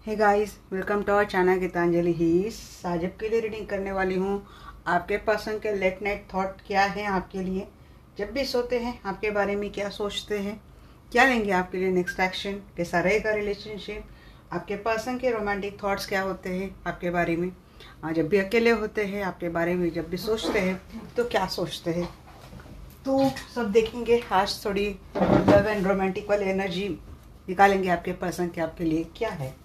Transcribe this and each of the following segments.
Hey guys, welcome to our channel Geetanjali heals. आज आपके लिए रीडिंग करने वाली हूँ। आपके पर्सन के लेट नाइट थॉट क्या है आपके लिए, जब भी सोते हैं आपके बारे में क्या सोचते हैं, क्या लेंगे आपके लिए नेक्स्ट एक्शन, कैसा रहेगा रिलेशनशिप, आपके पर्सन के रोमांटिक थॉट्स क्या होते हैं आपके बारे में, जब भी अकेले होते हैं आपके बारे में जब भी सोचते हैं तो क्या सोचते हैं, तो सब देखेंगे। आज थोड़ी लव एंड रोमांटिक वाली एनर्जी निकालेंगे आपके पर्सन के आपके लिए क्या है।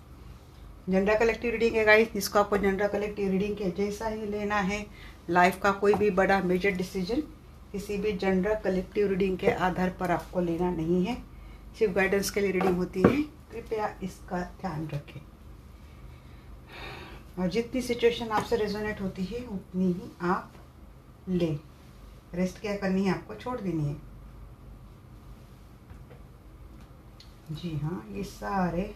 जनरल कलेक्टिव रीडिंग है गाइस, जिसको आपको जनरल कलेक्टिव रीडिंग के जैसा ही लेना है। लाइफ का कोई भी बड़ा मेजर डिसीजन किसी भी जनरल कलेक्टिव रीडिंग के आधार पर आपको लेना नहीं है, सिर्फ गाइडेंस के लिए रीडिंग होती है। कृपया इसका ध्यान रखें और जितनी सिचुएशन आपसे रेजोनेट होती है उतनी ही आप लें। रेस्ट क्या करनी है, आपको छोड़ देनी है। जी हाँ, ये सारे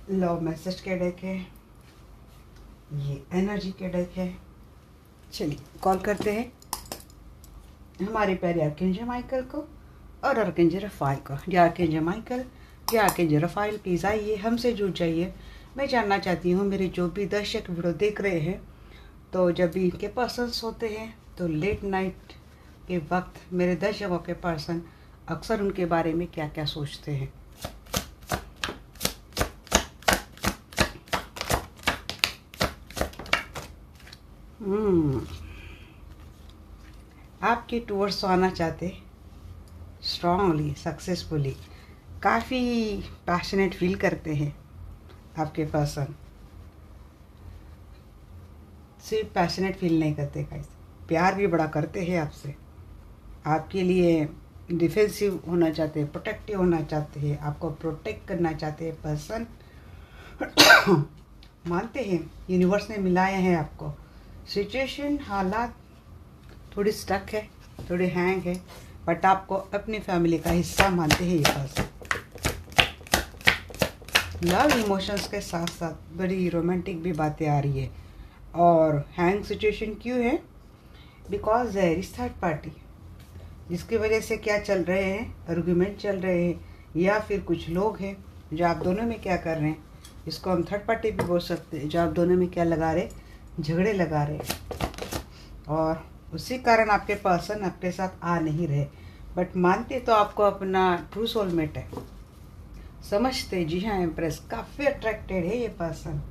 लव मैसेज के डेक है, ये एनर्जी के डेक है। चलिए कॉल करते हैं हमारे प्यारे आर्कएंजल माइकल को और आर्कएंजल रफाइल को। या आर्कएंजल माइकल या आर्कएंजल रफाइल, प्लीज़ आइए, हमसे जुड़ जाइए। मैं जानना चाहती हूँ मेरे जो भी दर्शक वीडियो देख रहे हैं, तो जब भी इनके पर्सन्स होते हैं तो लेट नाइट के वक्त मेरे दर्शकों के पर्सन अक्सर उनके बारे में क्या क्या सोचते हैं। आपके टूवर्ड्स आना चाहते, स्ट्रांगली, सक्सेसफुली, काफ़ी पैशनेट फील करते हैं आपके पर्सन। सिर्फ पैशनेट फील नहीं करते गाइस, प्यार भी बड़ा करते हैं आपसे। आपके लिए डिफेंसिव होना चाहते हैं, प्रोटेक्टिव होना चाहते हैं, आपको प्रोटेक्ट करना चाहते हैं पर्सन। मानते हैं यूनिवर्स ने मिलाया है आपको। सिचुएशन, हालात थोड़ी स्टक है, थोड़ी हैंग है, बट आपको अपनी फैमिली का हिस्सा मानते हैं ये पर्सन। लव इमोशंस के साथ साथ बड़ी रोमांटिक भी बातें आ रही है। और हैंग सिचुएशन क्यों है? Because there is third party, जिसकी वजह से क्या चल रहे हैं, आर्गुमेंट चल रहे हैं, या फिर कुछ लोग हैं जो आप दोनों में क्या कर रहे हैं, इसको हम थर्ड पार्टी भी बोल सकते हैं, जो आप दोनों में क्या लगा रहे, झगड़े लगा रहे। और उसी कारण आपके पर्सन आपके साथ आ नहीं रहे, बट मानते तो आपको अपना ट्रू सोलमेट है, समझते। जी हाँ एम्प्रेस, काफ़ी अट्रैक्टेड है ये पर्सन।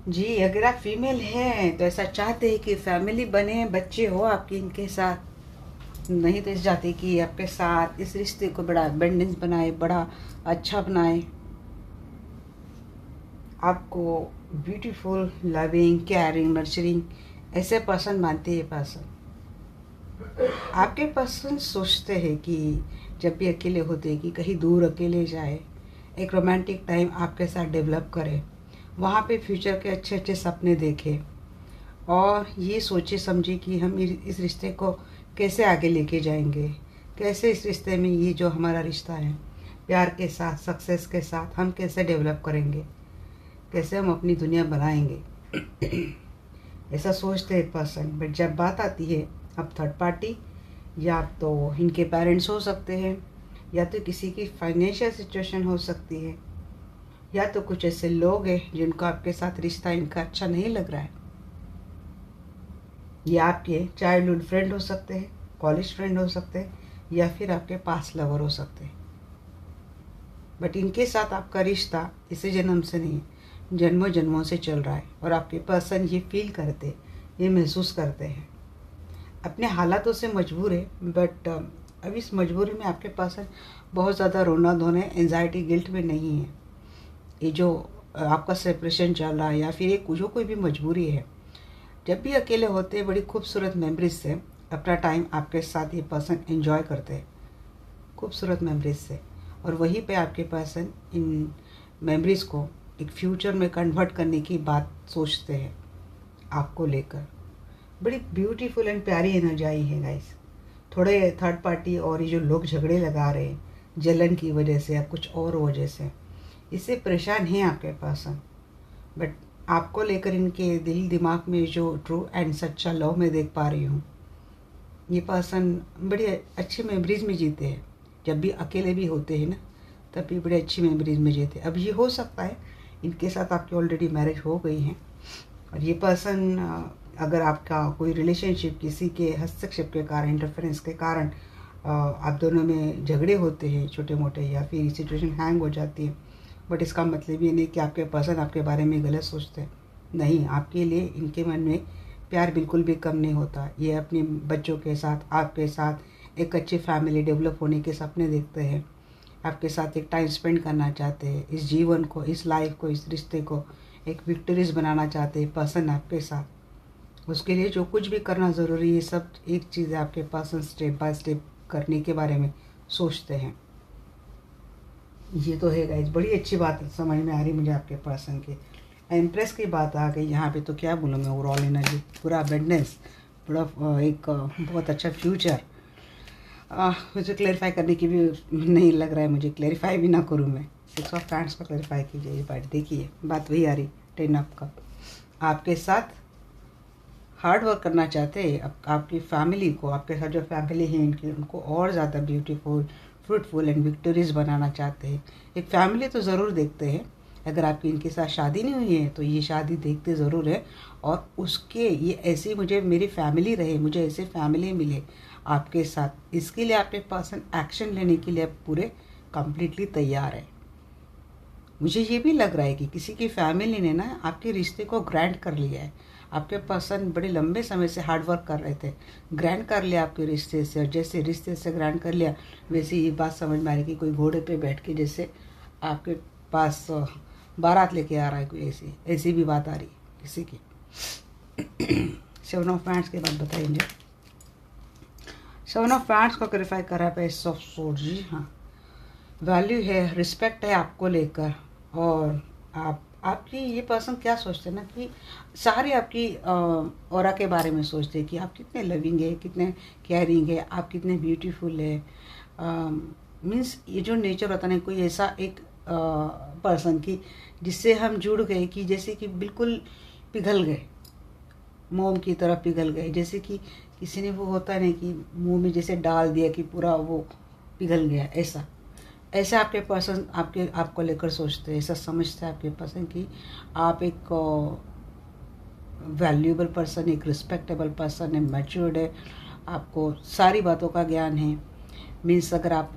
जी अगर आप फीमेल हैं तो ऐसा चाहते हैं कि फैमिली बने, बच्चे हो आपके इनके साथ, नहीं तो इस जाति की आपके साथ इस रिश्ते को बड़ा एबंडेंस बनाए, बड़ा अच्छा बनाए, आपको ब्यूटीफुल, लविंग, केयरिंग, नर्चरिंग ऐसे पर्सन मानते हैं पर्सन। आपके पर्सन सोचते हैं कि जब भी अकेले होते हैं कि कहीं दूर अकेले जाए, एक रोमांटिक टाइम आपके साथ डेवलप करें, वहाँ पे फ्यूचर के अच्छे अच्छे सपने देखें और ये सोचे समझे कि हम इस रिश्ते को कैसे आगे लेके जाएंगे, कैसे इस रिश्ते में ये जो हमारा रिश्ता है प्यार के साथ, सक्सेस के साथ हम कैसे डेवलप करेंगे, कैसे हम अपनी दुनिया बनाएंगे। ऐसा सोचते हैं पर्सन। बट जब बात आती है अब थर्ड पार्टी, या तो इनके पेरेंट्स हो सकते हैं, या तो किसी की फाइनेंशियल सिचुएशन हो सकती है, या तो कुछ ऐसे लोग हैं जिनको आपके साथ रिश्ता इनका अच्छा नहीं लग रहा है। ये आपके चाइल्डहुड फ्रेंड हो सकते हैं, कॉलेज फ्रेंड हो सकते हैं, या फिर आपके पास लवर हो सकते हैं। बट इनके साथ आपका रिश्ता इसी जन्म से नहीं, जन्मों जन्मों से चल रहा है। और आपके पर्सन ये फील करते, ये महसूस करते हैं, अपने हालातों से मजबूर है, बट अब इस मजबूरी में आपके पर्सन बहुत ज़्यादा रोना धोने, एंजाइटी, गिल्ट में नहीं है। ये जो आपका सेपरेशन चल रहा है या फिर एक जो कोई भी मजबूरी है, जब भी अकेले होते हैं बड़ी खूबसूरत मेमोरीज से अपना टाइम आपके साथ ये पर्सन एंजॉय करते हैं, खूबसूरत मेमोरीज से। और वहीं पे आपके पर्सन इन मेमोरीज को एक फ्यूचर में कन्वर्ट करने की बात सोचते हैं आपको लेकर। बड़ी ब्यूटीफुल एंड प्यारी एनर्जी आई है गाइस। थोड़े थर्ड पार्टी और ये जो लोग झगड़े लगा रहे हैं जलन की वजह से या कुछ और वजह से, इससे परेशान हैं आपके पर्सन। बट आपको लेकर इनके दिल दिमाग में जो ट्रू एंड सच्चा लव मैं देख पा रही हूँ, ये पर्सन बड़ी अच्छी मेमोरीज में जीते हैं। जब भी अकेले भी होते हैं ना, तभी बड़ी अच्छी मेमोरीज में जीते। अब ये हो सकता है इनके साथ आपकी ऑलरेडी मैरिज हो गई है और ये पर्सन अगर आपका कोई रिलेशनशिप किसी के हस्तक्षेप के कारण, इंटरफेरेंस के कारण आप दोनों में झगड़े होते हैं छोटे मोटे, या फिर सिचुएशन हैंग हो जाती है, बट इसका मतलब ये नहीं कि आपके पर्सन आपके बारे में गलत सोचते हैं। नहीं, आपके लिए इनके मन में प्यार बिल्कुल भी कम नहीं होता। ये अपने बच्चों के साथ, आपके साथ एक अच्छी फैमिली डेवलप होने के सपने देखते हैं, आपके साथ एक टाइम स्पेंड करना चाहते हैं, इस जीवन को, इस लाइफ को, इस रिश्ते को एक विक्टोरियस बनाना चाहते हैं पर्सन आपके साथ। उसके लिए जो कुछ भी करना ज़रूरी है, सब एक चीज़ है, आपके पर्सन स्टेप बाय स्टेप करने के बारे में सोचते हैं। ये तो है गाइस, बड़ी अच्छी बात समझ में आ रही मुझे आपके पर्सन की। इम्प्रेस की बात आ गई यहाँ पे, तो क्या बोलूँ मैं, ओवरऑल एनर्जी पूरा अबेंडेंस, पूरा एक बहुत अच्छा फ्यूचर। मुझे क्लैरिफाई करने की भी नहीं लग रहा है, मुझे क्लैरिफाई भी ना करूँ मैं। 6 ऑफ पैंट्स को क्लैरिफाई कीजिए। ये बात देखिए, बात वही आ रही 10 ऑफ कप। आपके साथ हार्ड वर्क करना चाहते हैं, आपकी फैमिली को, आपके साथ जो फैमिली है इनकी, उनको और ज़्यादा ब्यूटीफुल, फ्रूटफुल एंड विक्टोरियस बनाना चाहते हैं। एक फैमिली तो ज़रूर देखते हैं, अगर आपकी इनके साथ शादी नहीं हुई है तो ये शादी देखते ज़रूर है, और उसके ये ऐसी मुझे मेरी फैमिली रहे, मुझे ऐसे फैमिली मिले आपके साथ, इसके लिए आपके पर्सन एक्शन लेने के लिए पूरे कम्प्लीटली तैयार है। मुझे ये भी लग रहा है कि किसी की फैमिली ने ना आपके रिश्ते को ग्रांट कर लिया है। आपके पर्सन बड़े लंबे समय से हार्ड वर्क कर रहे थे, ग्रांट कर लिया आपके रिश्ते से, और जैसे रिश्ते से ग्रांट कर लिया वैसे ये बात समझ में आ रही कि कोई घोड़े पे बैठ के जैसे आपके पास बारात लेके आ रहा है, कोई ऐसी ऐसी भी बात आ रही है किसी की। 7 ऑफ पैंट्स के बाद बताएंगे। 7 ऑफ पैंट्स को क्लैरिफाई करा पे एस ऑफ सोर्ड। जी हाँ, वैल्यू है, रिस्पेक्ट है आपको लेकर, और आपकी ये पर्सन क्या सोचते हैं ना कि सारे आपकी ऑरा के बारे में सोचते हैं कि आप कितने लविंग है, कितने केयरिंग है, आप कितने ब्यूटीफुल है। मीन्स ये जो नेचर होता है ना, कोई ऐसा एक पर्सन की जिससे हम जुड़ गए कि जैसे कि बिल्कुल पिघल गए, मोम की तरह पिघल गए, जैसे कि किसी ने वो होता है ना कि मुंह में जैसे डाल दिया कि पूरा वो पिघल गया, ऐसा आपके पर्सन आपको लेकर सोचते हैं, ऐसा समझते हैं आपके पर्सन कि आप एक वैल्यूएबल पर्सन, एक रिस्पेक्टेबल पर्सन है, मैच्योर्ड है, आपको सारी बातों का ज्ञान है। मीन्स अगर आप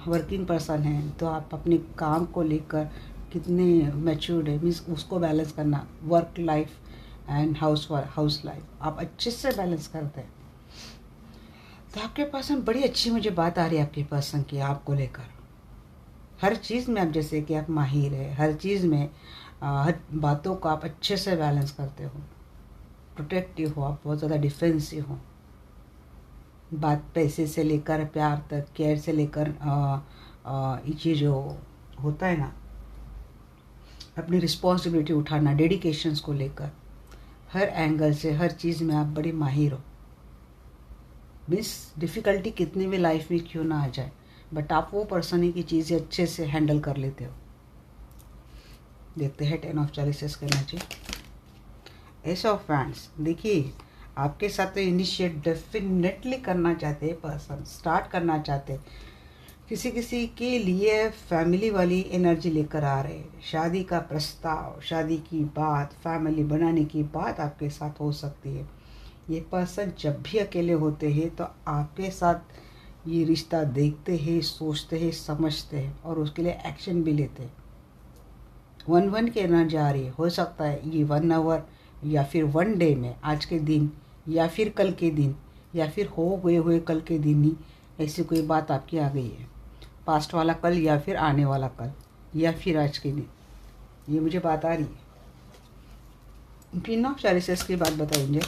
वर्किंग पर्सन हैं तो आप अपने काम को लेकर कितने मैच्योर्ड है, मीन्स उसको बैलेंस करना, work life and house life आप अच्छे से बैलेंस करते हैं। तो आपके पर्सन बड़ी अच्छी मुझे बात आ रही है आपके पर्सन की आपको लेकर। हर चीज़ में आप जैसे कि आप माहिर है, हर चीज़ में हर बातों को आप अच्छे से बैलेंस करते हो, प्रोटेक्टिव हो, आप बहुत ज़्यादा डिफेंसिव हो। बात पैसे से लेकर प्यार तक, केयर से लेकर ये जो होता है ना, अपनी रिस्पॉन्सिबिलिटी उठाना, डेडिकेशंस को लेकर हर एंगल से, हर चीज़ में आप बड़ी माहिर हो। मिस डिफ़िकल्टी कितनी भी लाइफ में क्यों ना आ जाए, बट आप वो पर्सन है कि चीज़ें अच्छे से हैंडल कर लेते हो। देखते हैं 10 ऑफ चैलिसेस करना चाहिए। एस ऑफ वैंड्स, देखिए आपके साथ तो इनिशिएट डेफिनेटली करना चाहते हैं पर्सन, स्टार्ट करना चाहते हैं। किसी के लिए फैमिली वाली एनर्जी लेकर आ रहे हैं, शादी का प्रस्ताव, शादी की बात, फैमिली बनाने की बात आपके साथ हो सकती है। ये पर्सन जब भी अकेले होते हैं तो आपके साथ ये रिश्ता देखते हैं, सोचते हैं, समझते हैं और उसके लिए एक्शन भी लेते हैं। 1-1 की एनर्जी आ रही है, हो सकता है ये 1 आवर या फिर 1 डे में, आज के दिन या फिर कल के दिन या फिर हो गए हुए कल के दिन ही ऐसी कोई बात आपकी आ गई है। पास्ट वाला कल या फिर आने वाला कल या फिर आज के दिन, ये मुझे बात आ रही है। क्वीन ऑफ चैलिसेस की बात बताएंगे।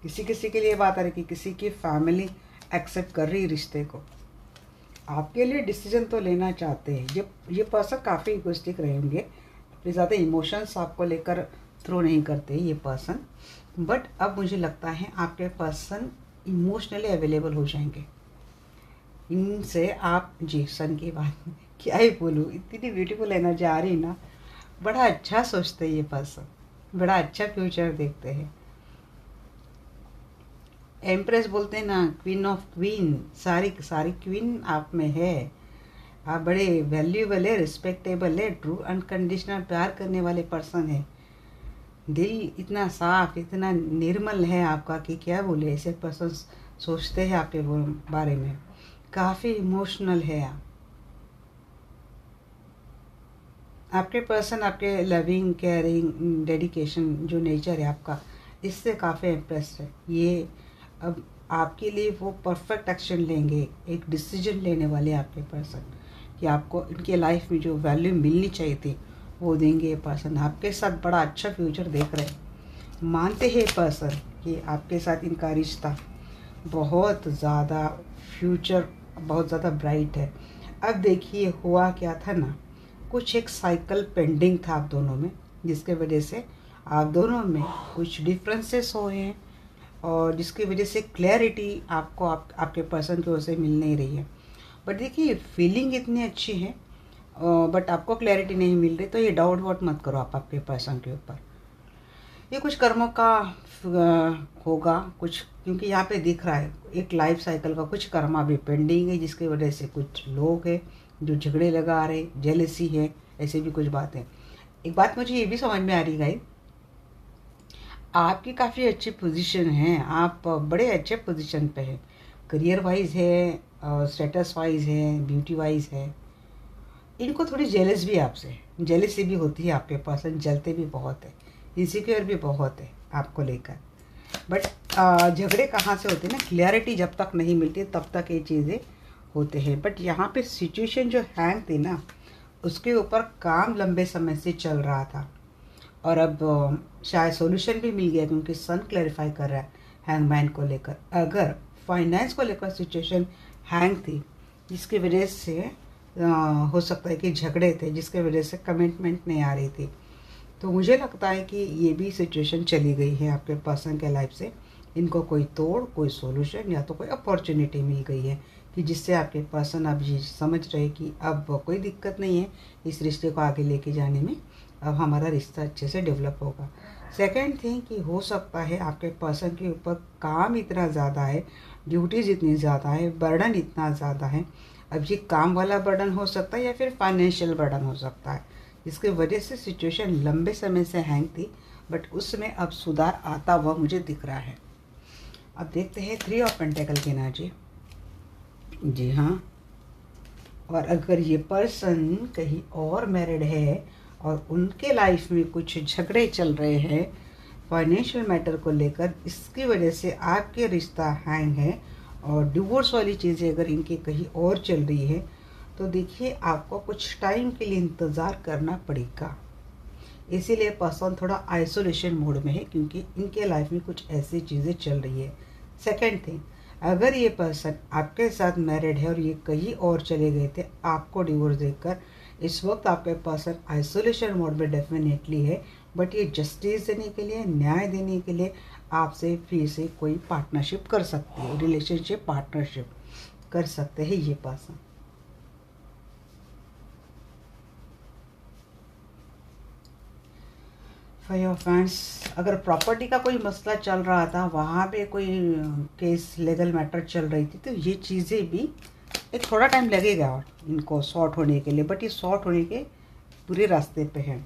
किसी के लिए बात आ रही कि किसी की फैमिली एक्सेप्ट कर रही रिश्ते को, आपके लिए डिसीजन तो लेना चाहते हैं। ये पर्सन काफ़ी इगोइस्टिक रहेंगे, अपने ज़्यादा इमोशंस आपको लेकर थ्रो नहीं करते ये पर्सन, बट अब मुझे लगता है आपके पर्सन इमोशनली अवेलेबल हो जाएंगे। इनसे आप जी सन की बात क्या ही बोलूँ, इतनी ब्यूटीफुल एनर्जी आ रही ना, बड़ा अच्छा सोचते हैं ये पर्सन, बड़ा अच्छा फ्यूचर देखते हैं। एम्प्रेस बोलते हैं ना, क्वीन ऑफ क्वीन, सारी सारी क्वीन आप में है। आप बड़े वैल्यूएबल है, रिस्पेक्टेबल है, ट्रू अनकंडीशनल प्यार करने वाले पर्सन है। दिल इतना साफ, इतना निर्मल है आपका कि क्या बोले। ऐसे पर्सन सोचते हैं आपके बारे में, काफ़ी इमोशनल है आप। आपके पर्सन आपके लविंग, केयरिंग, डेडिकेशन जो नेचर है आपका, इससे काफ़ी इम्प्रेस्ड है ये। अब आपके लिए वो परफेक्ट एक्शन लेंगे, एक डिसीजन लेने वाले आपके पर्सन कि आपको इनके लाइफ में जो वैल्यू मिलनी चाहिए थी वो देंगे। ये पर्सन आपके साथ बड़ा अच्छा फ्यूचर देख रहे हैं। मानते हैं पर्सन कि आपके साथ इनका रिश्ता बहुत ज़्यादा फ्यूचर बहुत ज़्यादा ब्राइट है। अब देखिए हुआ क्या था ना, कुछ एक साइकिल पेंडिंग था आप दोनों में, जिसके वजह से आप दोनों में कुछ डिफरेंसेस हुए हैं और जिसकी वजह से क्लैरिटी आपको आपके पर्सन की ओर से मिल नहीं रही है। बट देखिए फीलिंग इतनी अच्छी है बट आपको क्लैरिटी नहीं मिल रही, तो ये डाउट वाउट मत करो आप आपके पर्सन के ऊपर। ये कुछ कर्मों का होगा कुछ, क्योंकि यहाँ पे दिख रहा है एक लाइफ साइकिल का कुछ कर्म अभी पेंडिंग है, जिसकी वजह से कुछ लोग हैं जो झगड़े लगा रहे, जेलसी है, ऐसे भी कुछ बातें। एक बात मुझे ये भी समझ में आ रही है, आपकी काफ़ी अच्छी पोजीशन है, आप बड़े अच्छे पोजीशन पे हैं, करियर वाइज है, स्टेटस वाइज है, ब्यूटी वाइज है। इनको थोड़ी जेलस भी आपसे, जेलसी भी होती है आपके पर्सन, जलते भी बहुत है, इनसिक्योर भी बहुत है आपको लेकर। बट झगड़े कहाँ से होते हैं ना, क्लियरिटी जब तक नहीं मिलती तब तक ये चीज़ें होते हैं। बट यहाँ पे सिचुएशन जो हैंग थी ना, उसके ऊपर काम लंबे समय से चल रहा था और अब शायद सॉल्यूशन भी मिल गया, क्योंकि सन क्लैरिफाई कर रहा है हैंगमैन को लेकर। अगर फाइनेंस को लेकर सिचुएशन हैंग थी, जिसकी वजह से हो सकता है कि झगड़े थे, जिसके वजह से कमिटमेंट नहीं आ रही थी, तो मुझे लगता है कि ये भी सिचुएशन चली गई है आपके पर्सन के लाइफ से। इनको कोई तोड़, कोई सॉल्यूशन या तो कोई अपॉर्चुनिटी मिल गई है कि जिससे आपके पर्सन अब ये समझ रहे कि अब कोई दिक्कत नहीं है इस रिश्ते को आगे लेके जाने में, अब हमारा रिश्ता अच्छे से डेवलप होगा। सेकेंड थिंग कि हो सकता है आपके पर्सन के ऊपर काम इतना ज़्यादा है, ड्यूटीज़ इतनी ज़्यादा है, बर्डन इतना ज़्यादा है। अब ये काम वाला बर्डन हो सकता है या फिर फाइनेंशियल बर्डन हो सकता है, जिसकी वजह से सिचुएशन लंबे समय से हैंग थी, बट उसमें अब सुधार आता हुआ मुझे दिख रहा है। अब देखते हैं 3 ऑफ पेंटेकल की एनर्जी। जी हाँ, और अगर ये पर्सन कहीं और मैरिड है और उनके लाइफ में कुछ झगड़े चल रहे हैं फाइनेंशियल मैटर को लेकर, इसकी वजह से आपके रिश्ता हैंग है और डिवोर्स वाली चीज़ें अगर इनकी कहीं और चल रही है, तो देखिए आपको कुछ टाइम के लिए इंतज़ार करना पड़ेगा। इसीलिए पर्सन थोड़ा आइसोलेशन मोड में है, क्योंकि इनके लाइफ में कुछ ऐसी चीज़ें चल रही है। सेकेंड थिंग, अगर ये पर्सन आपके साथ मैरिड है और ये कहीं और चले गए थे आपको डिवोर्स देकर, इस वक्त आपके पर्सन आइसोलेशन मोड में डेफिनेटली है। बट ये जस्टिस देने के लिए, न्याय देने के लिए आपसे फिर से कोई पार्टनरशिप कर सकती है, रिलेशनशिप पार्टनरशिप कर सकते हैं ये पर्सन। फाइव ऑफ हैंड्स, अगर प्रॉपर्टी का कोई मसला चल रहा था, वहाँ पे कोई केस लीगल मैटर चल रही थी, तो ये चीज़ें भी एक थोड़ा टाइम लगेगा इनको सॉर्ट होने के लिए, बट ये सॉर्ट होने के पूरे रास्ते पे हैं।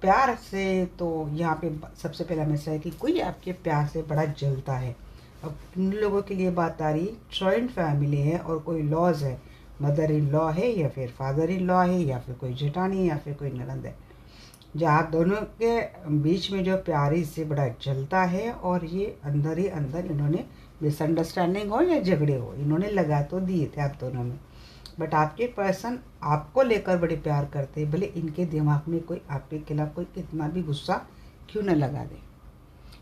प्यार से तो यहाँ पे सबसे पहला मैसेज है कि कोई आपके प्यार से बड़ा जलता है। अब इन लोगों के लिए बात आ रही, जॉइंट फैमिली है और कोई लॉज है, मदर इन लॉ है या फिर फादर इन लॉ है या फिर कोई जेठानी है या फिर कोई ननद है, जहाँ दोनों के बीच में जो प्यार इससे बड़ा जलता है। और ये अंदर ही अंदर इन्होंने मिसअंडरस्टैंडिंग हो या झगड़े हो, इन्होंने लगा तो दिए थे आप दोनों में, बट आपके पर्सन आपको लेकर बड़े प्यार करते हैं, भले इनके दिमाग में कोई आपके खिलाफ कोई कितना भी गुस्सा क्यों न लगा दे।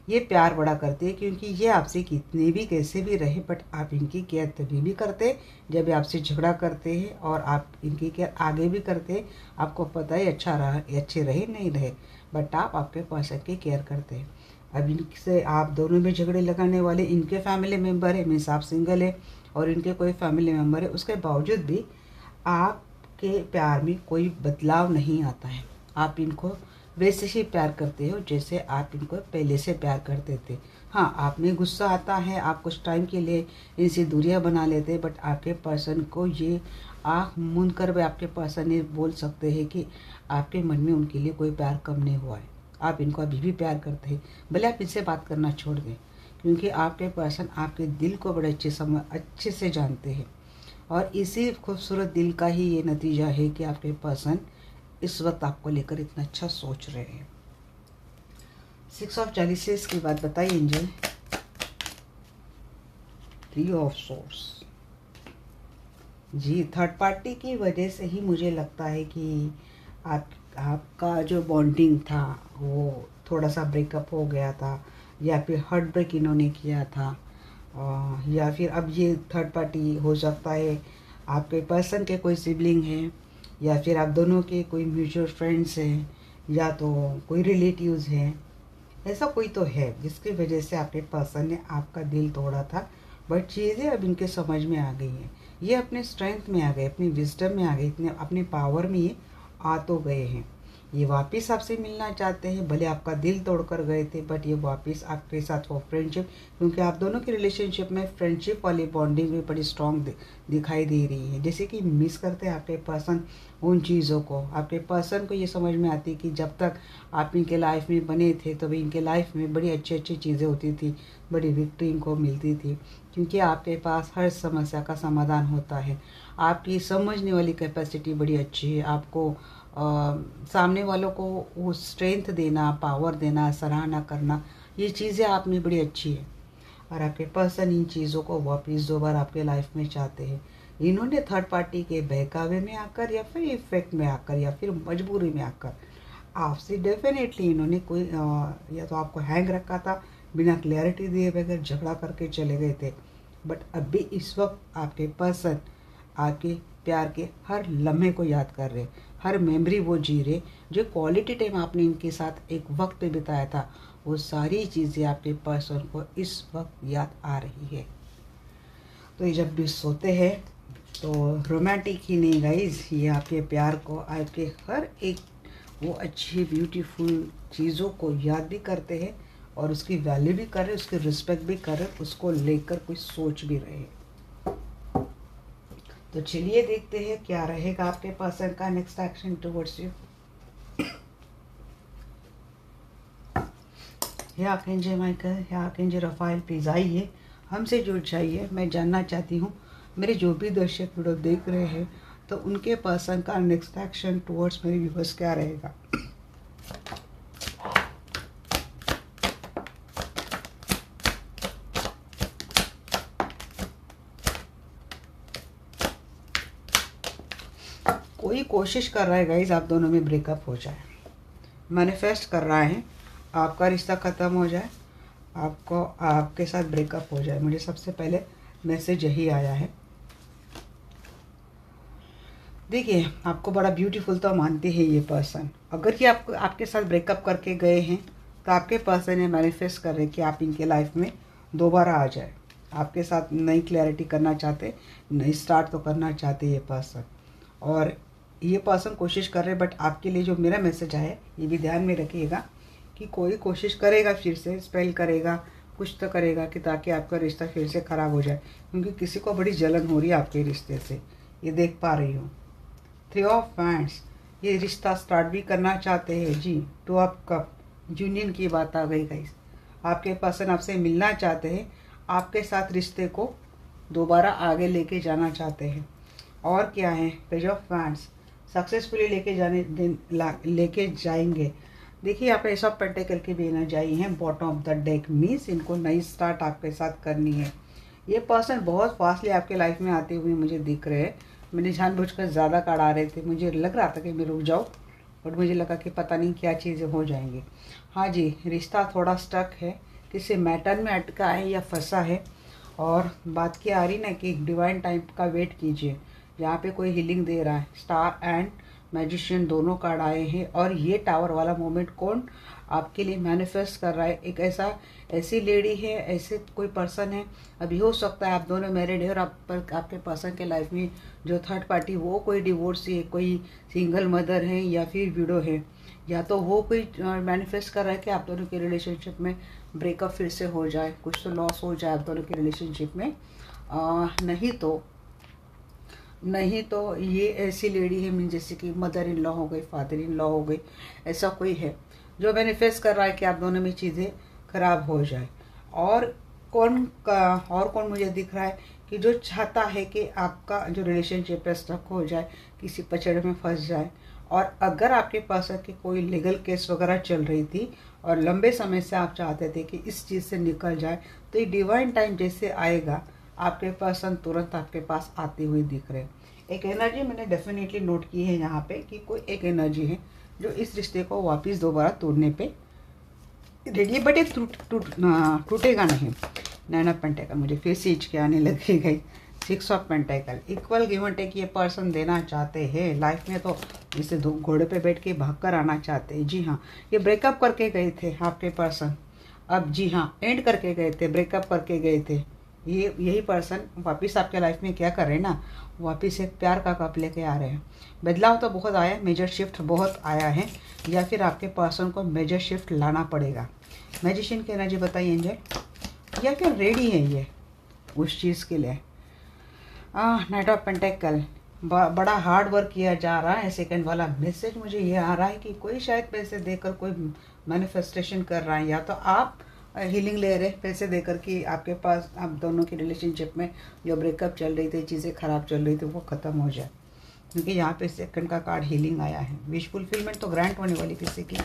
ये प्यार बड़ा करते हैं, क्योंकि ये आपसे कितने भी कैसे भी रहे, बट आप इनकी केयर तभी भी करते जब आपसे झगड़ा करते हैं, और आप इनकी केयर आगे भी करते। आपको पता है अच्छा रहा, अच्छे रहे नहीं रहे, बट आप आपके पर्सन की केयर करते हैं। अब इनसे आप दोनों में झगड़े लगाने वाले इनके फैमिली मेम्बर है, मीन्स आप सिंगल है और इनके कोई फैमिली मेम्बर है, उसके बावजूद भी आपके प्यार में कोई बदलाव नहीं आता है। आप इनको वैसे ही प्यार करते हो जैसे आप इनको पहले से प्यार करते थे। हाँ, आप में गुस्सा आता है, आप कुछ टाइम के लिए इनसे दूरियां बना लेते हैं, बट आपके पर्सन को ये आँख मूंद कर भी आपके पर्सन ये बोल सकते हैं कि आपके मन में उनके लिए कोई प्यार कम नहीं हुआ है। आप इनको अभी भी प्यार करते हैं, भले आप इनसे बात करना छोड़ दें, क्योंकि आपके पर्सन आपके दिल को बड़े अच्छे से जानते हैं। और इसी खूबसूरत दिल का ही ये नतीजा है कि आपके पर्सन इस वक्त आपको लेकर इतना अच्छा सोच रहे हैं। 6 ऑफ चैलिसेस की बात बताइए एंजल। 3 of swords. जी, थर्ड पार्टी की वजह से ही मुझे लगता है कि आपका जो बॉन्डिंग था वो थोड़ा सा ब्रेकअप हो गया था, या फिर हार्ट ब्रेक इन्होंने किया था, या फिर अब ये थर्ड पार्टी हो सकता है आपके पर्सन के कोई सिबलिंग हैं, या फिर आप दोनों के कोई म्यूचुअल फ्रेंड्स हैं, या तो कोई रिलेटिव्स हैं। ऐसा कोई तो है जिसकी वजह से आपके पर्सन ने आपका दिल तोड़ा था, बट चीज़ें अब इनके समझ में आ गई हैं। ये अपने स्ट्रेंथ में आ गए, अपनी विजडम में आ गए, इतने अपने पावर में ये आ तो गए हैं। ये वापस आपसे मिलना चाहते हैं, भले आपका दिल तोड़कर गए थे, बट ये वापस आपके साथ वो फ्रेंडशिप, क्योंकि आप दोनों की रिलेशनशिप में फ्रेंडशिप वाली बॉन्डिंग भी बड़ी स्ट्रांग दिखाई दे रही है। जैसे कि मिस करते हैं आपके पर्सन उन चीज़ों को। आपके पर्सन को ये समझ में आती कि जब तक आप इनके लाइफ में बने थे तो भी इनके लाइफ में बड़ी अच्छी अच्छी चीज़ें होती थी, बड़ी विक्ट्री इनको मिलती थी, क्योंकि आपके पास हर समस्या का समाधान होता है। आपकी समझने वाली कैपेसिटी बड़ी अच्छी है। आपको सामने वालों को वो स्ट्रेंथ देना, पावर देना, सराहना करना, ये चीज़ें आप में बड़ी अच्छी है। और आपके पर्सन इन चीज़ों को वापस दोबारा आपके लाइफ में चाहते हैं। इन्होंने थर्ड पार्टी के बहकावे में आकर, या फिर इफेक्ट में आकर, या फिर मजबूरी में आकर आपसे डेफिनेटली इन्होंने कोई या तो आपको हैंग रखा था, बिना क्लैरिटी दिए बगैर झगड़ा करके चले गए थे। बट अभी इस वक्त आपके पर्सन आपके प्यार के हर लम्हे को याद कर रहे, हर मेमोरी वो जी रहे, जो क्वालिटी टाइम आपने इनके साथ एक वक्त पे बिताया था, वो सारी चीज़ें आपके पर्सन को इस वक्त याद आ रही है। तो ये जब भी सोते हैं तो रोमांटिक ही नहीं गाइज, ये आपके प्यार को, आपके हर एक वो अच्छी ब्यूटीफुल चीज़ों को याद भी करते हैं, और उसकी वैल्यू भी कर रहे, उसकी रिस्पेक्ट भी कर रहे, उसको लेकर कोई सोच भी रहे। तो चलिए देखते हैं क्या रहेगा आपके पर्सन का next action towards you. Hey archangel Michael, hey archangel Raphael, please आइए, हमसे जुड़ जाइए। मैं जानना चाहती हूँ मेरे जो भी दर्शक वीडियो देख रहे हैं, तो उनके पर्सन का नेक्स्ट एक्शन टुवर्ड्स मेरे व्यूअर्स क्या रहेगा। कोई कोशिश कर रहा है गाइज आप दोनों में ब्रेकअप हो जाए, मैनिफेस्ट कर रहा है आपका रिश्ता ख़त्म हो जाए, आपको आपके साथ ब्रेकअप हो जाए। मुझे सबसे पहले मैसेज यही आया है। देखिए, आपको बड़ा ब्यूटीफुल तो मानते हैं ये पर्सन। अगर ये आपके साथ ब्रेकअप करके गए हैं, तो आपके पर्सन ये मैनिफेस्ट कर रहे हैं कि आप इनके लाइफ में दोबारा आ जाए, आपके साथ नई क्लैरिटी करना चाहते, नई स्टार्ट तो करना चाहते ये पर्सन। और ये पर्सन कोशिश कर रहे, बट आपके लिए जो मेरा मैसेज आया है, ये भी ध्यान में रखिएगा कि कोई कोशिश करेगा, फिर से स्पेल करेगा, कुछ तो करेगा कि ताकि आपका रिश्ता फिर से ख़राब हो जाए, क्योंकि किसी को बड़ी जलन हो रही है आपके रिश्ते से, ये देख पा रही हूँ। 3 ऑफ हैंड्स, ये रिश्ता स्टार्ट भी करना चाहते हैं जी। 2 ऑफ कप, यूनियन की बात आ गई गाइस। आपके पर्सन आपसे मिलना चाहते हैं, आपके साथ रिश्ते को दोबारा आगे लेके जाना चाहते हैं। और क्या है, पेज ऑफ हैंड्स, सक्सेसफुली लेके जाएंगे। देखिए, यहाँ पे सब पेंटिकल की भी एनर्जी हैं। Bottom of the deck means इनको नई स्टार्ट आपके साथ करनी है। ये पर्सन बहुत फास्टली आपके लाइफ में आते हुए मुझे दिख रहे हैं। मैंने जानबूझकर ज़्यादा कार्ड आ रहे थे, मुझे लग रहा था कि मैं रुक जाऊँ, बट मुझे लगा कि पता नहीं क्या चीज़ें हो जाएंगी। हाँ जी, रिश्ता थोड़ा स्टक है, किसी मैटर में अटका है या फंसा है। और बात क्या आ रही ना कि डिवाइन टाइम का वेट कीजिए, यहाँ पे कोई हीलिंग दे रहा है। स्टार एंड मैजिशियन दोनों कार्ड आए हैं। और ये टावर वाला मोमेंट कौन आपके लिए मैनिफेस्ट कर रहा है? एक ऐसी लेडी है, ऐसे कोई पर्सन है। अभी हो सकता है आप दोनों मैरिड है, और आपके पर्सन के लाइफ में जो थर्ड पार्टी, वो कोई डिवोर्सी है, कोई सिंगल मदर है, या फिर विडो है, या तो वो कोई मैनिफेस्ट कर रहा है कि आप दोनों के रिलेशनशिप में ब्रेकअप फिर से हो जाए, कुछ तो लॉस हो जाए आप दोनों के रिलेशनशिप में। नहीं तो ये ऐसी लेडी है, मीन जैसे कि मदर इन लॉ हो गई, फादर इन लॉ हो गई, ऐसा कोई है जो मैनिफेस्ट कर रहा है कि आप दोनों में चीज़ें खराब हो जाए। और कौन मुझे दिख रहा है कि जो चाहता है कि आपका जो रिलेशनशिप है स्टक हो जाए, किसी पचड़ में फंस जाए। और अगर आपके पास कि कोई लीगल केस वगैरह चल रही थी और लंबे समय से आप चाहते थे कि इस चीज़ से निकल जाए, तो ये डिवाइन टाइम जैसे आएगा आपके पर्सन तुरंत आपके पास आती हुई दिख रहे। एक एनर्जी मैंने डेफिनेटली नोट की है यहाँ पे कि कोई एक एनर्जी है जो इस रिश्ते को वापस दोबारा तोड़ने पे रेडी, बट ये टूटेगा नहीं। 9 ऑफ पेंटिकल मुझे फिर से हिचके आने लगी गई। 6 of pentacles equal give and take ये पर्सन देना चाहते हैं लाइफ में, तो इसे दो घोड़े पे बैठ के भाग कर आना चाहते हैं। जी हाँ, ये ब्रेकअप करके गए थे आपके पर्सन, अब जी हाँ एंड करके गए थे, ब्रेकअप करके गए थे। ये यही पर्सन वापस आपके लाइफ में क्या कर रहे हैं ना, वापस एक प्यार का कप लेके आ रहे हैं। बदलाव तो बहुत आया, मेजर शिफ्ट बहुत आया है, या फिर आपके पर्सन को मेजर शिफ्ट लाना पड़ेगा। मैजिशियन की एनर्जी बताइए एंजल, या फिर रेडी है ये उस चीज़ के लिए। नाइट ऑफ पेंटेकल बड़ा हार्ड वर्क किया जा रहा है। सेकंड वाला मैसेज मुझे ये आ रहा है कि कोई शायद पैसे देकर कोई मैनिफेस्टेशन कर रहा है, या तो आप हीलिंग ले रहे पैसे देकर कि आपके पास आप दोनों की रिलेशनशिप में जो ब्रेकअप चल रही थी, चीज़ें ख़राब चल रही थी, वो ख़त्म हो जाए। क्योंकि यहाँ पे सेकंड का कार्ड हीलिंग आया है। विश फुलफिलमेंट तो ग्रांट होने वाली किसी की,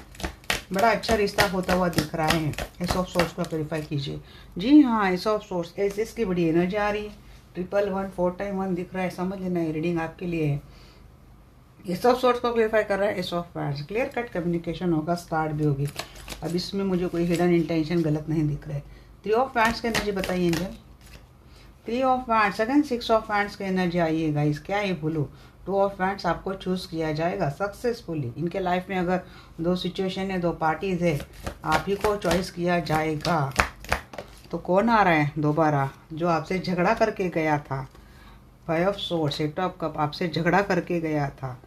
बड़ा अच्छा रिश्ता होता हुआ दिख रहा है। एस ऑफ सोर्स को क्लैरिफाई कीजिए। जी हाँ, एस ऑफ सोर्स एस की बड़ी एनर्जी आ रही है। 111 4 टाइम 1 दिख रहा है, समझ लेना है रीडिंग आपके लिए है। एस ऑफ सोर्स को क्लैरिफाई कर रहा है। S of wands clear cut communication होगा, स्टार्ट भी होगी। अब इसमें मुझे कोई हिडन इंटेंशन गलत नहीं दिख रहा है। 3 ऑफ वांड्स की एनर्जी बताइए angel. 3 of wands again 6 of wands की एनर्जी आइए गाइस, क्या है बोलो। 2 ऑफ वांड्स आपको चूज़ किया जाएगा सक्सेसफुली। इनके लाइफ में अगर 2 सिचुएशन है, 2 पार्टीज है, आप ही को चॉइस किया जाएगा। तो कौन आ रहा है दोबारा, जो आपसे झगड़ा करके गया था। 5 ऑफ सोर्स 8 ऑफ कप आपसे झगड़ा करके गया था,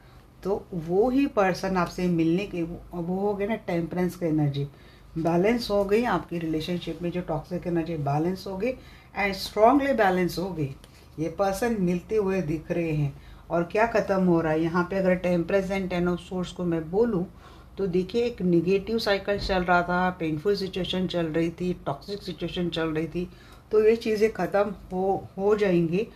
तो वो ही पर्सन आपसे मिलने के वो हो गए ना टेम्परेंस की एनर्जी, बैलेंस हो गई आपकी रिलेशनशिप में। जो टॉक्सिक एनर्जी बैलेंस हो गई एंड स्ट्रांगली बैलेंस हो गई। ये पर्सन मिलते हुए दिख रहे हैं। और क्या ख़त्म हो रहा है यहाँ पे, अगर टेम्परेंस एंड 10 ऑफ सोर्स को मैं बोलूँ तो देखिए एक निगेटिव साइकिल चल रहा था, पेनफुल सिचुएशन चल रही थी, टॉक्सिक सिचुएशन चल रही थी, तो ये चीज़ें ख़त्म हो जाएंगी।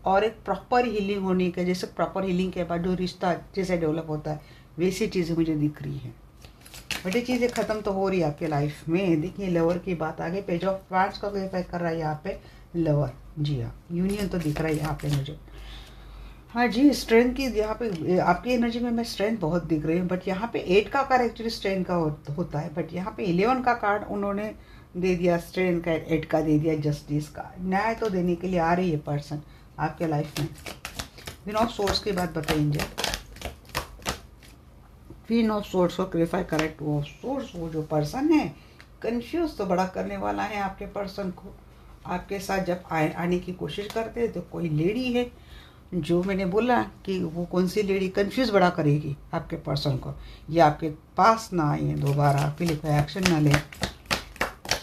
और एक प्रॉपर हीलिंग होने के, जैसे प्रॉपर हीलिंग के बाद जो रिश्ता जैसे डेवलप होता है वैसी चीज़ें मुझे दिख रही हैं। बट ये चीज़ें ख़त्म तो हो रही है आपके लाइफ में। देखिए लवर की बात आ गई। पेज ऑफ वांड्स का क्लैरिफाई कर रहा है यहाँ पे लवर। जी हाँ, यूनियन तो दिख रहा है यहाँ पे मुझे। हाँ जी, स्ट्रेंथ की यहाँ पे आपकी एनर्जी में मैं स्ट्रेंथ बहुत दिख रही हूँ। बट यहाँ पे 8 का कार्ड एक्चुअली स्ट्रेंथ का होता है, बट यहाँ पे 11 का कार्ड उन्होंने दे दिया, स्ट्रेंथ का 8 का दे दिया, जस्टिस का। न्याय तो देने के लिए आ रही है पर्सन आपके लाइफ में। क्वीन ऑफ सोर्स की बात बताइए। क्वीन ऑफ सोर्स को क्लैरिफाई करें। 2 ऑफ सोर्स, वो जो पर्सन है कंफ्यूज तो बड़ा करने वाला है आपके पर्सन को। आपके साथ जब आने की कोशिश करते हैं तो कोई लेडी है, जो मैंने बोला कि वो कौन सी लेडी कंफ्यूज बड़ा करेगी आपके पर्सन को। ये आपके पास ना आए दोबारा, आपके लिए कोई एक्शन ना ले।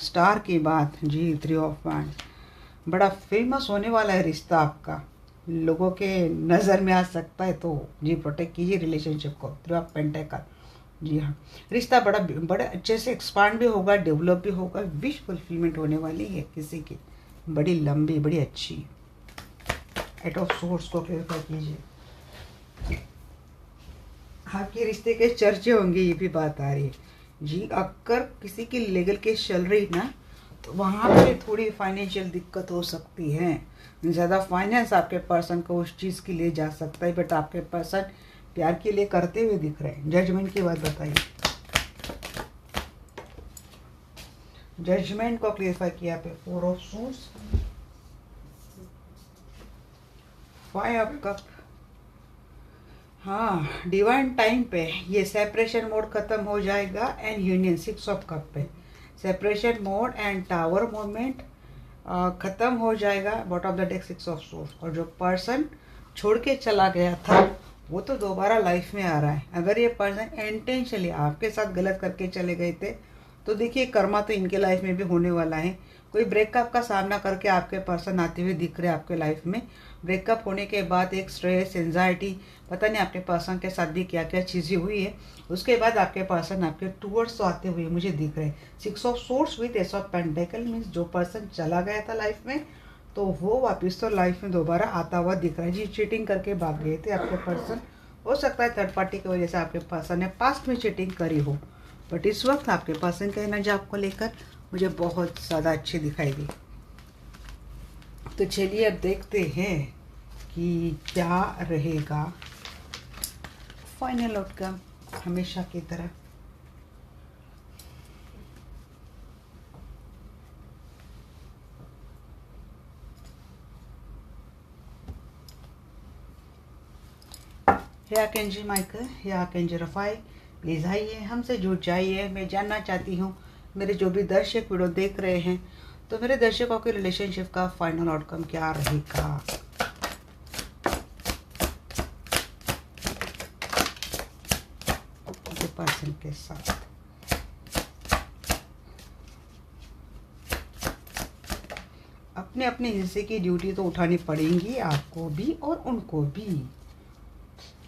स्टार की बात जी। 3 ऑफ वांड्स बड़ा फेमस होने वाला है रिश्ता आपका, लोगों के नज़र में आ सकता है, तो जी प्रोटेक्ट कीजिए रिलेशनशिप को। 3 ऑफ पेंटिकल जी हाँ, रिश्ता बड़ा अच्छे से एक्सपांड भी होगा, डेवलप भी होगा, विश फुलफिलमेंट होने वाली है किसी की, बड़ी लंबी, बड़ी अच्छी। 8 ऑफ सोर्स को क्लैरिफाई कीजिए। आपके रिश्ते के चर्चे होंगे, ये भी बात आ रही है जी। अगर किसी की लीगल केस चल रही ना, तो वहाँ पे थोड़ी फाइनेंशियल दिक्कत हो सकती है। ज़्यादा फाइनेंस आपके पर्सन को उस चीज़ के लिए जा सकता है, बट आपके पर्सन प्यार के लिए करते हुए दिख रहे हैं। जजमेंट की बात बताइए। जजमेंट को क्लियरफाई किया पे 4 ऑफ सोर्स 5 ऑफ कप। हाँ, डिवाइन टाइम पे ये सेपरेशन मोड खत्म हो जाएगा एंड यूनियन। 6 ऑफ कप पे separation mode and tower moment ख़त्म हो जाएगा। Bottom of the deck 6 of source. और जो पर्सन छोड़ के चला गया था वो तो दोबारा लाइफ में आ रहा है। अगर ये पर्सन इंटेंशनली आपके साथ गलत करके चले गए थे तो देखिए कर्मा तो इनके लाइफ में भी होने वाला है। कोई ब्रेकअप का सामना करके आपके पर्सन आते हुए दिख रहे हैं आपके लाइफ में। ब्रेकअप होने के बाद एक स्ट्रेस, एंजाइटी, पता नहीं आपके पर्सन के साथ भी क्या क्या चीज़ें हुई है। उसके बाद आपके पर्सन आपके टूवर्ड्स तो आते हुए मुझे दिख रहे हैं। 6 of swords with S of pentacle means जो पर्सन चला गया था लाइफ में, तो वो वापस तो लाइफ में दोबारा आता हुआ दिख रहा है। जी चीटिंग करके भाग गए थे आपके पर्सन। हो सकता है थर्ड पार्टी की वजह से आपके पर्सन ने पास्ट में चीटिंग करी हो, बट इस वक्त आपके पर्सन की एनर्जी आपको लेकर मुझे बहुत ज़्यादा अच्छी दिखाई दी। तो चलिए अब देखते हैं कि क्या रहेगा फाइनल आउटकम हमेशा की तरह। हे archangel Michael, hey archangel Raphael, please आइए, हमसे जुड़ जाइए। मैं जानना चाहती हूँ मेरे जो भी दर्शक वीडियो देख रहे हैं, तो मेरे दर्शकों के रिलेशनशिप का फाइनल आउटकम क्या रहेगा। पर्सन के साथ अपने अपने हिस्से की ड्यूटी तो उठानी पड़ेगी आपको भी और उनको भी।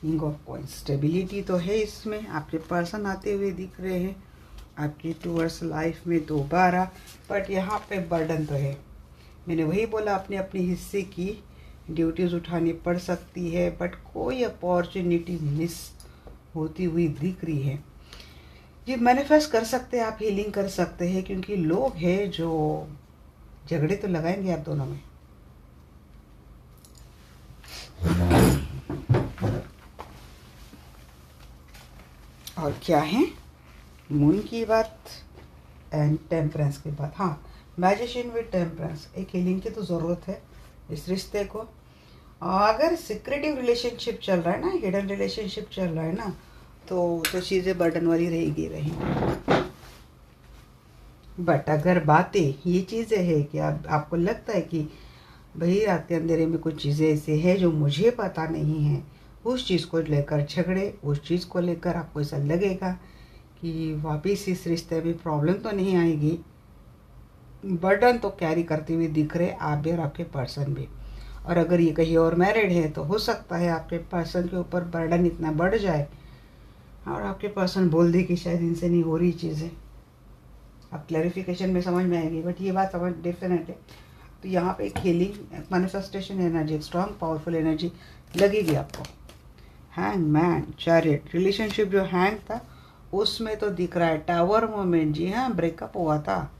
किंग ऑफ कॉइंस, स्टेबिलिटी तो है इसमें। आपके पर्सन आते हुए दिख रहे हैं आपकी टूवर्ड्स लाइफ में दोबारा, बट यहाँ पे बर्डन तो है। मैंने वही बोला अपने अपने हिस्से की ड्यूटीज़ उठानी पड़ सकती है, बट कोई अपॉर्चुनिटी मिस होती हुई दिख रही है। ये मैनिफेस्ट कर सकते हैं आप, हीलिंग कर सकते हैं, क्योंकि लोग हैं जो झगड़े तो लगाएंगे आप दोनों में। और क्या है, मून की बात एंड टेम्परेंस की बात। हाँ, मैजिशियन विद टेम्परेंस, एक हीलिंग की तो ज़रूरत है इस रिश्ते को। अगर सिक्रेटिव रिलेशनशिप चल रहा है ना, हिडन रिलेशनशिप चल रहा है ना, तो चीज़ें बर्डन वाली रहेगी। बट अगर बातें ये चीज़ें हैं कि आपको लगता है कि भाई रात के अंधेरे में कुछ चीज़ें ऐसे हैं जो मुझे पता नहीं है, उस चीज़ को लेकर झगड़े, उस चीज़ को लेकर आपको ऐसा लगेगा कि वापस इस रिश्ते में प्रॉब्लम तो नहीं आएगी, बर्डन तो कैरी करते हुए दिख रहे आप भी और आपके पर्सन भी। और अगर ये कहीं और मैरिड है तो हो सकता है आपके पर्सन के ऊपर बर्डन इतना बढ़ जाए और आपके पर्सन बोल दे कि शायद इनसे नहीं हो रही चीज़ें। अब क्लैरिफिकेशन में समझ में आएगी, बट ये बात समझ डेफिनेट है। तो यहाँ पे एक हीलिंग मैनिफेस्टेशन एनर्जी, एक स्ट्रॉन्ग पावरफुल एनर्जी लगेगी आपको। हैंग मैन, चैरियट, रिलेशनशिप जो हैंग था उसमें तो दिख रहा है टावर मोमेंट। जी हाँ, ब्रेकअप हुआ था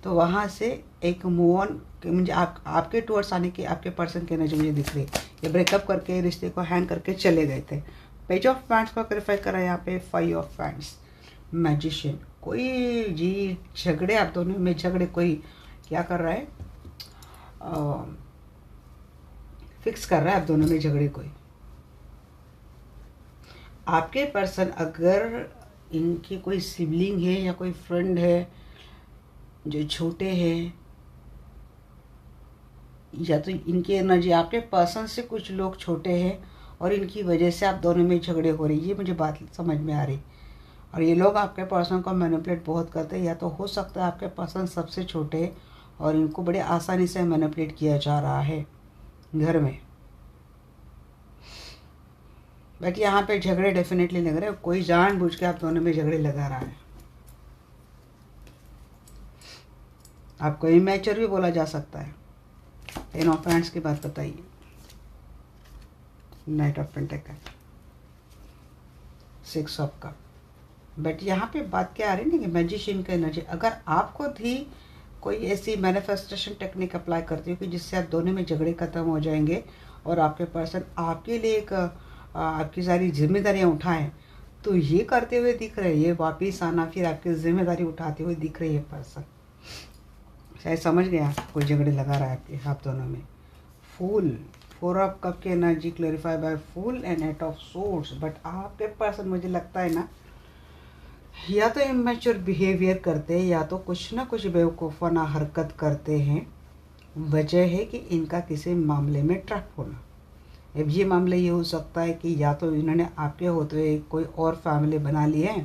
तो वहाँ से एक मूव ऑन, मुझे आपके टूवर्ड्स आने की आपके पर्सन की एनर्जी मुझे दिख रही है। ये ब्रेकअप करके रिश्ते को हैंग करके चले गए थे। पेज ऑफ पैंट्स को क्लैरिफाई करा यहाँ पे 5 ऑफ पैंट्स, मैजिशियन। कोई जी झगड़े आप दोनों में, झगड़े कोई क्या कर रहा है, फिक्स कर रहा है आप दोनों में झगड़े कोई। आपके पर्सन अगर इनकी कोई सिबलिंग है या कोई फ्रेंड है जो छोटे हैं, या तो इनकी एनर्जी आपके पर्सन से कुछ लोग छोटे हैं और इनकी वजह से आप दोनों में झगड़े हो रही है, ये मुझे बात समझ में आ रही। और ये लोग आपके पर्सन को मैनिपुलेट बहुत करते हैं, या तो हो सकता है आपके पर्सन सबसे छोटे हैं और इनको बड़े आसानी से मैनिपुलेट किया जा रहा है घर में। बट यहाँ पे झगड़े डेफिनेटली लग रहे हैं, कोई जानबूझ के आप दोनों में झगड़े लगा रहा है। आपको इमैच्योर भी बोला जा सकता है। 10 ऑफ हैंड्स की बात बताइए, night of pentacle, 6 of cup. But यहाँ पे बात क्या आ रही है ना कि मैजिशियन का एनर्जी, अगर आपको भी कोई ऐसी मैनिफेस्टेशन टेक्निक अप्लाई करती हो कि जिससे आप दोनों में झगड़े खत्म हो जाएंगे और आपके पर्सन आपके लिए एक आपकी सारी जिम्मेदारियाँ उठाएं, तो ये करते हुए दिख रहे हैं। ये वापिस आना, फिर आपकी जिम्मेदारी उठाते हुए दिख रही है पर्सन। शायद समझ गया कोई झगड़े लगा रहा है आपके आप दोनों में। फूल, 4 ऑफ कप की energy clarify by fool and 8 of swords. But आपके पर्सन मुझे लगता है ना, या तो इमेच्योर बिहेवियर करते हैं या तो कुछ ना कुछ बेवकूफ़ाना हरकत करते हैं। वजह है कि इनका किसी मामले में ट्रैप होना। अब ये मामला ये हो सकता है कि या तो इन्होंने आपके होते हुए कोई और फैमिली बना ली है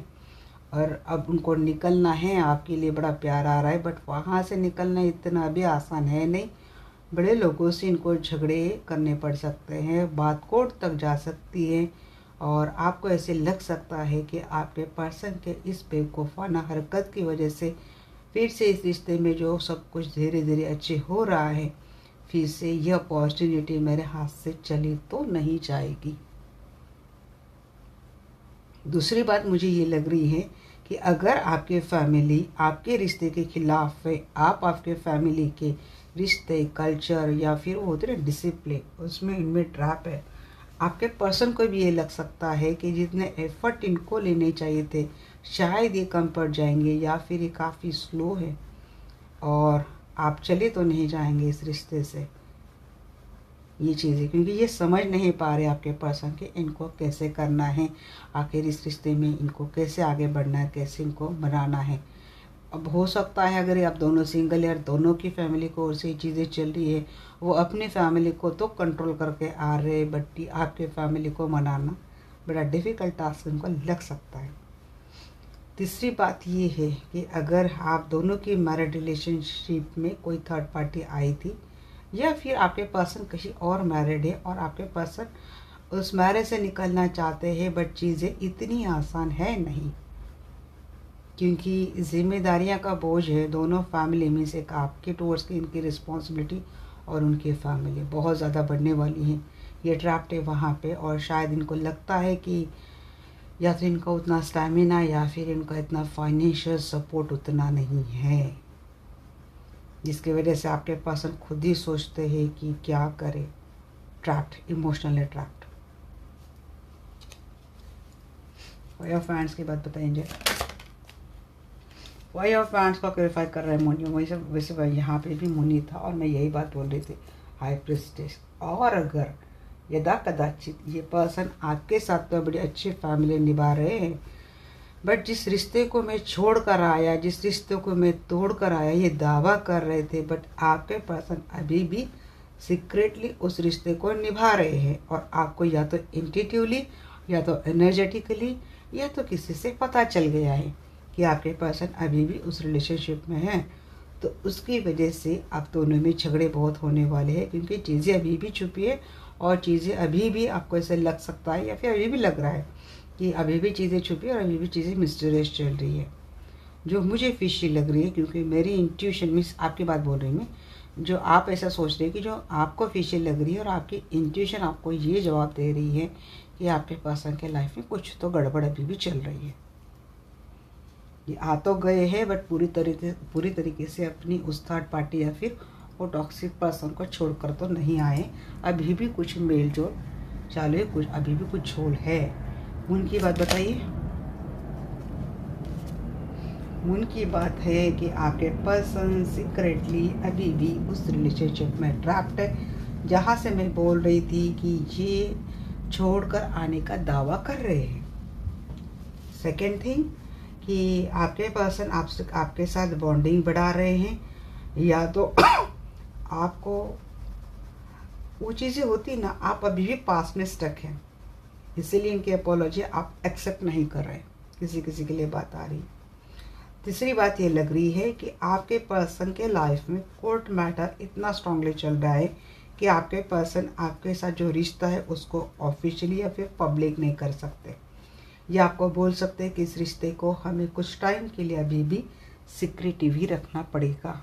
और अब उनको निकलना है, आपके लिए बड़ा प्यार आ रहा है, बट वहाँ से निकलना इतना भी आसान है नहीं। बड़े लोगों से इनको झगड़े करने पड़ सकते हैं, बात कोर्ट तक जा सकती है, और आपको ऐसे लग सकता है कि आपके पर्सन के इस बेवकूफ़ाना हरकत की वजह से फिर से इस रिश्ते में जो सब कुछ धीरे धीरे अच्छे हो रहा है, फिर से यह अपॉर्चुनिटी मेरे हाथ से चली तो नहीं जाएगी। दूसरी बात मुझे ये लग रही है कि अगर आपके फैमिली आपके रिश्ते के खिलाफ है, आप आपके फैमिली के रिश्ते, कल्चर या फिर वो होते ना डिसिप्लिन, उसमें इनमें ट्रैप है, आपके पर्सन को भी ये लग सकता है कि जितने एफर्ट इनको लेने चाहिए थे शायद ये कम पड़ जाएंगे, या फिर ये काफ़ी स्लो है और आप चले तो नहीं जाएंगे इस रिश्ते से। ये चीज़ें क्योंकि ये समझ नहीं पा रहे आपके पर्सन के इनको कैसे करना है, आखिर इस रिश्ते में इनको कैसे आगे बढ़ना है, कैसे इनको बनाना है। अब हो सकता है अगर आप दोनों सिंगल या दोनों की फैमिली को और से चीज़ें चल रही है, वो अपनी फैमिली को तो कंट्रोल करके आ रहे, बट आपके फैमिली को मनाना बड़ा डिफ़िकल्ट टास्क इनको लग सकता है। तीसरी बात ये है कि अगर आप दोनों की मैरिड रिलेशनशिप में कोई थर्ड पार्टी आई थी, या फिर आपके पर्सन कहीं और मैरिड है और आपके पर्सन उस मैरिज से निकलना चाहते हैं, बट चीज़ें इतनी आसान है नहीं, क्योंकि जिम्मेदारियां का बोझ है दोनों फैमिली में से, आपके टूवर्ड्स की इनकी रिस्पॉन्सिबिलिटी और उनकी फैमिली बहुत ज़्यादा बढ़ने वाली है। ये ट्रैप्ड है वहाँ पे, और शायद इनको लगता है कि या तो इनका उतना स्टैमिना या फिर इनका इतना फाइनेंशियल सपोर्ट उतना नहीं है, जिसकी वजह से आपके पर्सन खुद ही सोचते हैं कि क्या करें। Trapped, emotionally trapped. वाई ऑफ हैंड्स की बात बताएंगे। वाई ऑफ हैंड्स को क्लेरिफाई कर रहे हैं मुनि। वैसे यहाँ पे भी मुनि था और मैं यही बात बोल रही थी, हाई प्रिस्टेस। और अगर यदा कदाचित ये पर्सन आपके साथ तो बड़ी अच्छी फैमिली निभा रहे हैं, बट जिस रिश्ते को मैं छोड़ कर आया, जिस रिश्ते को मैं तोड़ कर आया, ये दावा कर रहे थे, बट आपके पर्सन अभी भी सीक्रेटली उस रिश्ते को निभा रहे हैं, और आपको या तो इंट्यूटिवली या तो एनर्जेटिकली या तो किसी से पता चल गया है कि आपके पर्सन अभी भी उस रिलेशनशिप में है। तो उसकी वजह से आप दोनों में झगड़े बहुत होने वाले हैं, क्योंकि चीज़ें अभी भी छुपी है और चीज़ें अभी भी आपको ऐसे लग सकता है या फिर अभी भी लग रहा है कि अभी भी चीज़ें छुपी और अभी भी चीज़ें मिस्टीरियस चल रही है, जो मुझे फिशी लग रही है। क्योंकि मेरी इंट्यूशन मीन्स आपकी बात बोल रही हूँ, जो आप ऐसा सोच रहे हैं कि जो आपको फिशी लग रही है, और आपकी इंट्यूशन आपको ये जवाब दे रही है कि आपके पर्सन के लाइफ में कुछ तो गड़बड़ अभी भी चल रही है। ये आ तो गए हैं, बट पूरी तरीके से अपनी उस थर्ड पार्टी या फिर वो टॉक्सिक पर्सन को छोड़कर तो नहीं आए। अभी भी कुछ मेल जोल चालू है, कुछ अभी भी कुछ झोल है। मून की बात बताइए। मून की बात है कि आपके पर्सन सीक्रेटली अभी भी उस रिलेशनशिप में ट्रैप्ड है, जहाँ से मैं बोल रही थी कि ये छोड़कर आने का दावा कर रहे हैं। सेकेंड थिंग कि आपके पर्सन आपसे आपके साथ बॉन्डिंग बढ़ा रहे हैं, या तो आपको वो चीज़ें होती ना, आप अभी भी पास में स्टक हैं, इसीलिए इनकी अपोलॉजी आप एक्सेप्ट नहीं कर रहे। किसी किसी के लिए बात आ रही। तीसरी बात ये लग रही है कि आपके पर्सन के लाइफ में कोर्ट मैटर इतना स्ट्रांगली चल रहा है कि आपके पर्सन आपके साथ जो रिश्ता है उसको ऑफिशियली या फिर पब्लिक नहीं कर सकते, या आपको बोल सकते हैं कि इस रिश्ते को हमें कुछ टाइम के लिए अभी भी सीक्रेटिव ही रखना पड़ेगा।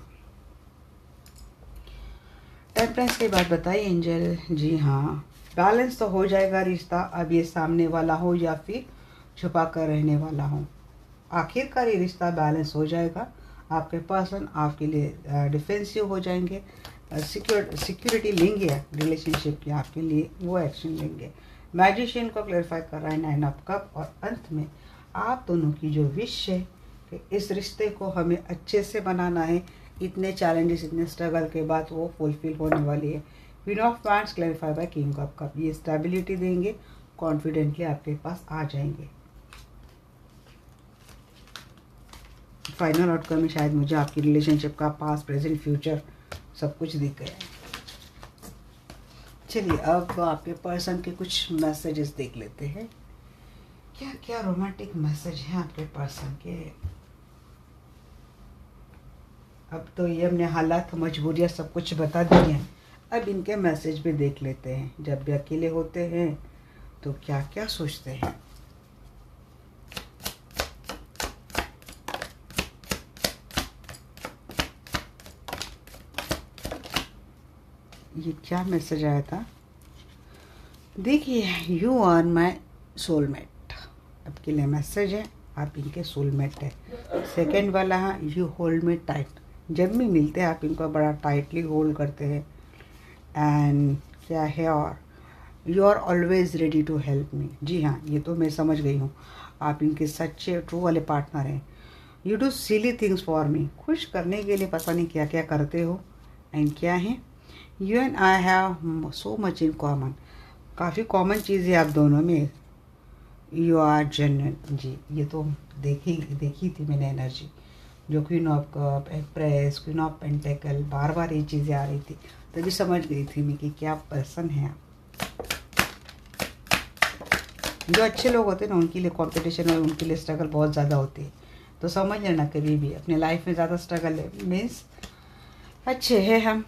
टेम्परेंस की बात बताइए एंजल जी। हाँ, बैलेंस तो हो जाएगा रिश्ता, अब ये सामने वाला हो या फिर छुपा कर रहने वाला हो, आखिरकार ये रिश्ता बैलेंस हो जाएगा। आपके पर्सन आपके लिए डिफेंसिव हो जाएंगे, सिक्योरिटी लेंगे रिलेशनशिप की आपके लिए, वो एक्शन लेंगे। मैजिशियन को क्लैरिफाई कर रहा है 9 ऑफ कप, और अंत में आप दोनों की जो विश है कि इस रिश्ते को हमें अच्छे से बनाना है, इतने चैलेंजेस इतने स्ट्रगल के बाद वो फुलफिल होने वाली है। Queen of wands clarify by king of cup, ये स्टेबिलिटी देंगे, कॉन्फिडेंटली आपके पास आ जाएंगे। फाइनल आउटकम में शायद मुझे आपकी रिलेशनशिप का पास्ट प्रेजेंट फ्यूचर सब कुछ दिख गया है। चलिए अब आपके पर्सन के कुछ मैसेजेस देख लेते हैं। क्या क्या रोमांटिक मैसेज हैं आपके पर्सन के। अब तो ये हमने हालात मजबूरियाँ सब कुछ बता दी हैं, अब इनके मैसेज भी देख लेते हैं। जब भी अकेले होते हैं तो क्या क्या सोचते हैं। ये क्या मैसेज आया था, देखिए, यू आर माई सोलमेट। आपके लिए मैसेज है, आप इनके सोलमेट है। सेकंड वाला है, यू होल्ड मी टाइट। जब भी मिलते हैं आप इनको बड़ा टाइटली होल्ड करते हैं। एंड क्या है, और you are always ready to help me. जी हाँ, ये तो मैं समझ गई हूँ, आप इनके सच्चे ट्रू वाले पार्टनर हैं। You do silly things for me. खुश करने के लिए पता नहीं क्या क्या करते हो। एंड क्या है, you and I have so much in common. काफ़ी कॉमन चीज़ है आप दोनों में। You are genuine. जी, ये तो देखी थी मैंने एनर्जी, जो queen of cup, express, queen of pentacle, बार बार ये चीज़ें आ रही थी, तभी समझ गई थी मैं कि क्या पर्सन है आप। जो अच्छे लोग होते हैं ना, उनके लिए कंपटीशन और उनके लिए स्ट्रगल बहुत ज़्यादा होती है। तो समझ लेना, कभी भी अपने लाइफ में ज़्यादा स्ट्रगल है मीन्स अच्छे हैं हम।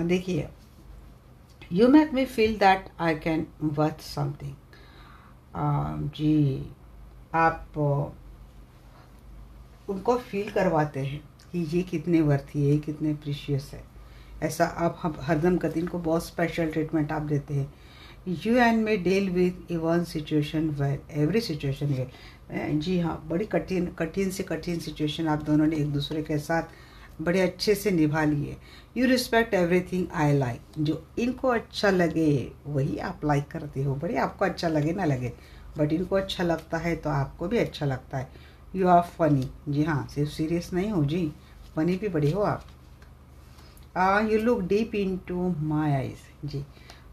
देखिए, you make me feel that I can worth something. जी, आप उनको फील करवाते हैं कि ये कितने वर्थी है, ये कितने प्रीशियस है। ऐसा आप हम हरदम करते, इनको बहुत स्पेशल ट्रीटमेंट आप देते हैं। You and may deal with one situation well, every situation well. जी हाँ, बड़ी कठिन कठिन से कठिन सिचुएशन आप दोनों ने एक दूसरे के साथ बड़े अच्छे से निभा लिए। You respect everything I like. जो इनको अच्छा लगे वही आप लाइक करते हो। बड़े आपको अच्छा लगे ना लगे, बट इनको अच्छा लगता है तो आपको भी अच्छा लगता है। You are funny. जी हाँ, सिर्फ सीरियस नहीं हो जी, फनी भी बड़े हो आप। You look deep into my eyes. जी,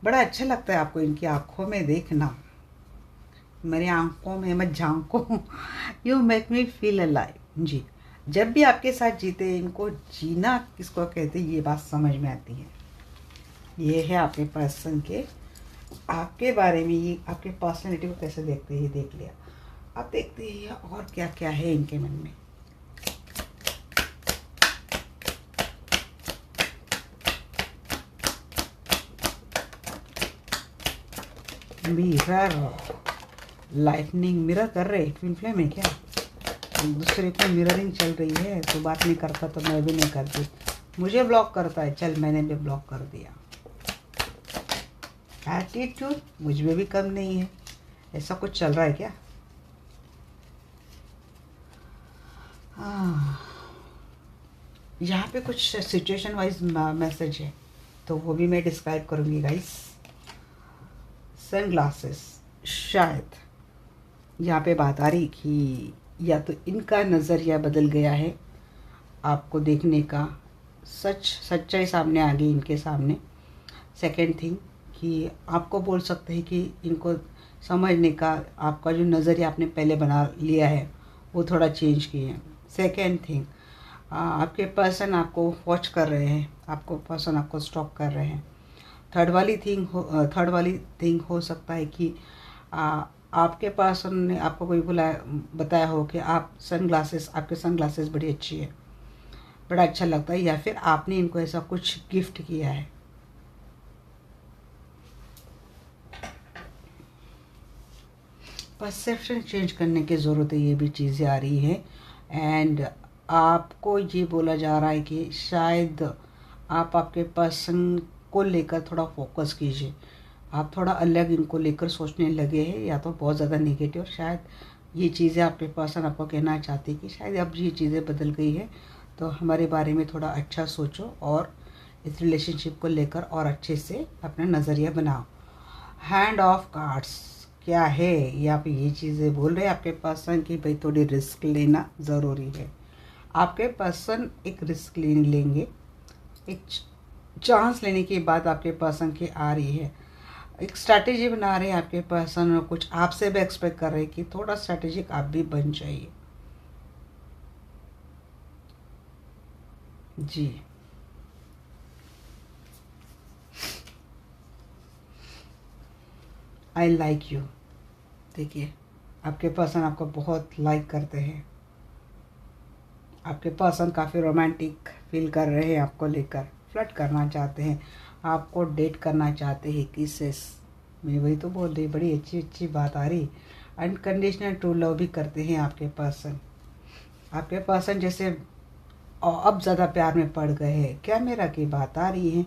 बड़ा अच्छा लगता है आपको इनकी आँखों में देखना। मेरी आँखों में मत झांको। You make me feel alive. जी, जब भी आपके साथ जीते, इनको जीना किसको कहते हैं ये बात समझ में आती है। ये है आपके पर्सन के, आपके बारे में, ये आपके पर्सनैलिटी को कैसे देखते हैं ये देख लिया। अब देखते हैं और क्या क्या है इनके मन में। मिरर, लाइटनिंग मिरर कर रहे, ट्विन फ्लेम है क्या, एक दूसरे को मिररिंग चल रही है। तो बात नहीं करता तो मैं भी नहीं करती, मुझे ब्लॉक करता है, चल मैंने भी ब्लॉक कर दिया। एटीट्यूड मुझ में भी कम नहीं है। ऐसा कुछ चल रहा है क्या। यहाँ पे कुछ सिचुएशन वाइज मैसेज है, तो वो भी मैं डिस्क्राइब करूँगी गाइस। सन ग्लासेस, शायद यहाँ पे बात आ रही कि या तो इनका नज़रिया बदल गया है आपको देखने का, सच्चाई सामने आ गई इनके सामने। सेकंड थिंग कि आपको बोल सकते हैं कि इनको समझने का आपका जो नज़रिया आपने पहले बना लिया है वो थोड़ा चेंज किए हैं। सेकंड थिंग, आपके पर्सन आपको वॉच कर रहे हैं, आपको पर्सन आपको स्टॉक कर रहे हैं। थर्ड वाली थिंग हो सकता है कि आपके पर्सन ने आपको कोई बताया हो कि आपके सन ग्लासेस बड़ी अच्छी है, बड़ा अच्छा लगता है, या फिर आपने इनको ऐसा कुछ गिफ्ट किया है। परसेप्शन चेंज करने की ज़रूरत है, ये भी चीज़ें आ रही है। एंड आपको ये बोला जा रहा है कि शायद आप आपके पर्सन को लेकर थोड़ा फोकस कीजिए। आप थोड़ा अलग इनको लेकर सोचने लगे हैं, या तो बहुत ज़्यादा नेगेटिव। शायद ये चीज़ें आपके पर्सन आपको कहना चाहती कि शायद अब ये चीज़ें बदल गई है, तो हमारे बारे में थोड़ा अच्छा सोचो और इस रिलेशनशिप को लेकर और अच्छे से अपना नज़रिया बनाओ। हैंड ऑफ कार्ड्स क्या है, या पे ये चीज़ें बोल रहे हैं आपके पर्सन की भाई थोड़ी रिस्क लेना ज़रूरी है। आपके पर्सन एक रिस्क लेंगे, एक चांस लेने की बात आपके पर्सन की आ रही है। एक स्ट्रैटेजी बना रहे हैं आपके पर्सन, और कुछ आपसे भी एक्सपेक्ट कर रहे हैं कि थोड़ा स्ट्रैटेजिक आप भी बन जाइए। जी, आई लाइक यू। देखिए, आपके पर्सन आपको बहुत लाइक करते हैं। आपके पर्सन काफ़ी रोमांटिक फील कर रहे हैं आपको लेकर, फ्लर्ट करना चाहते हैं, आपको डेट करना चाहते हैं, किसेस। मैं वही तो बोल रही, बड़ी अच्छी अच्छी बात आ रही। अनकंडीशनल ट्रू लव भी करते हैं आपके पर्सन। आपके पर्सन जैसे अब ज़्यादा प्यार में पड़ गए हैं, कैमरा की बात आ रही है।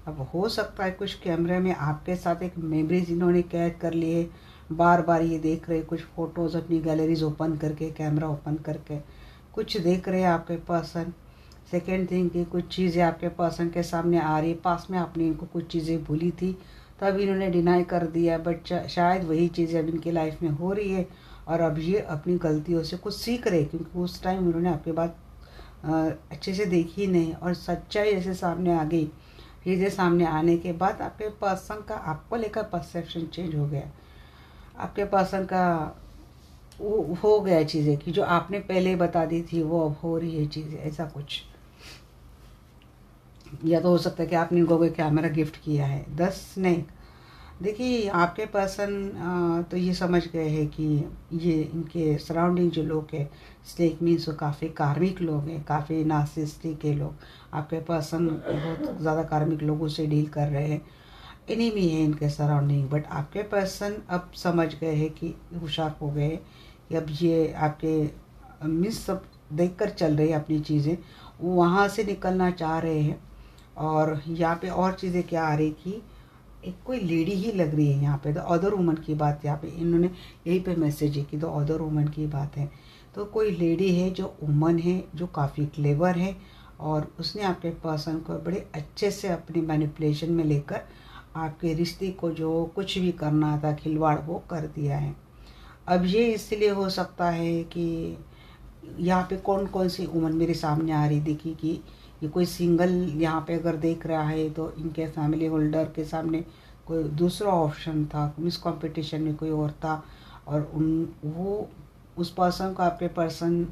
अब हो सकता है कुछ कैमरे में आपके साथ एक मेमोरीज इन्होंने कैद कर ली है, बार बार ये देख रहे, कुछ फ़ोटोज़ अपनी गैलरीज ओपन करके, कैमरा ओपन करके कुछ देख रहे हैं आपके पर्सन। सेकेंड थिंग कि कुछ चीज़ें आपके पर्सन के सामने आ रही है, पास में आपने इनको कुछ चीज़ें भूली थी तब इन्होंने डिनाई कर दिया, बट शायद वही चीज़ें अब इनकी लाइफ में हो रही है और अब ये अपनी गलतियों से कुछ सीख रहे, क्योंकि उस टाइम उन्होंने आपके बात अच्छे से देखी नहीं और सच्चाई जैसे सामने आ गई। चीज़ें सामने आने के बाद आपके पर्सन का आपको लेकर परसेप्शन चेंज हो गया। आपके पर्सन का वो हो गया चीज़ें कि जो आपने पहले बता दी थी वो अब हो रही है चीज़ें, ऐसा कुछ। या तो हो सकता है कि आपने इनको कोई कैमरा गिफ्ट किया है। 10 नहीं, देखिए आपके पर्सन तो ये समझ गए हैं कि ये इनके सराउंडिंग जो लोग हैं, स्नेक मीन्स वो काफ़ी कार्मिक लोग हैं, काफ़ी नार्सिसिस्टिक के लोग। आपके पर्सन बहुत ज़्यादा कार्मिक लोगों से डील कर रहे हैं, एनिमी है इनके सराउंडिंग। बट आपके पर्सन अब समझ गए हैं कि होशियार हो गए कि अब ये आपके मिस सब देख कर चल रहे हैं अपनी चीज़ें, वो वहाँ से निकलना चाह रहे हैं। और यहाँ पे और चीज़ें क्या आ रही कि एक कोई लेडी ही लग रही है यहाँ पे, द अदर वुमन की बात यहाँ पे इन्होंने यहीं पे मैसेज है कि द अदर वुमन की बात है। तो कोई लेडी है जो वुमन है, जो काफ़ी क्लेवर है और उसने आपके पर्सन को बड़े अच्छे से अपनी मैनिपुलेशन में लेकर आपके रिश्ते को जो कुछ भी करना था खिलवाड़ वो कर दिया है। अब ये इसलिए हो सकता है कि यहाँ पे कौन कौन सी वुमन मेरे सामने आ रही देखी कि ये कोई सिंगल यहाँ पे अगर देख रहा है तो इनके फैमिली होल्डर के सामने कोई दूसरा ऑप्शन था, मिस कंपटीशन में कोई और था और वो उस पर्सन को आपके पर्सन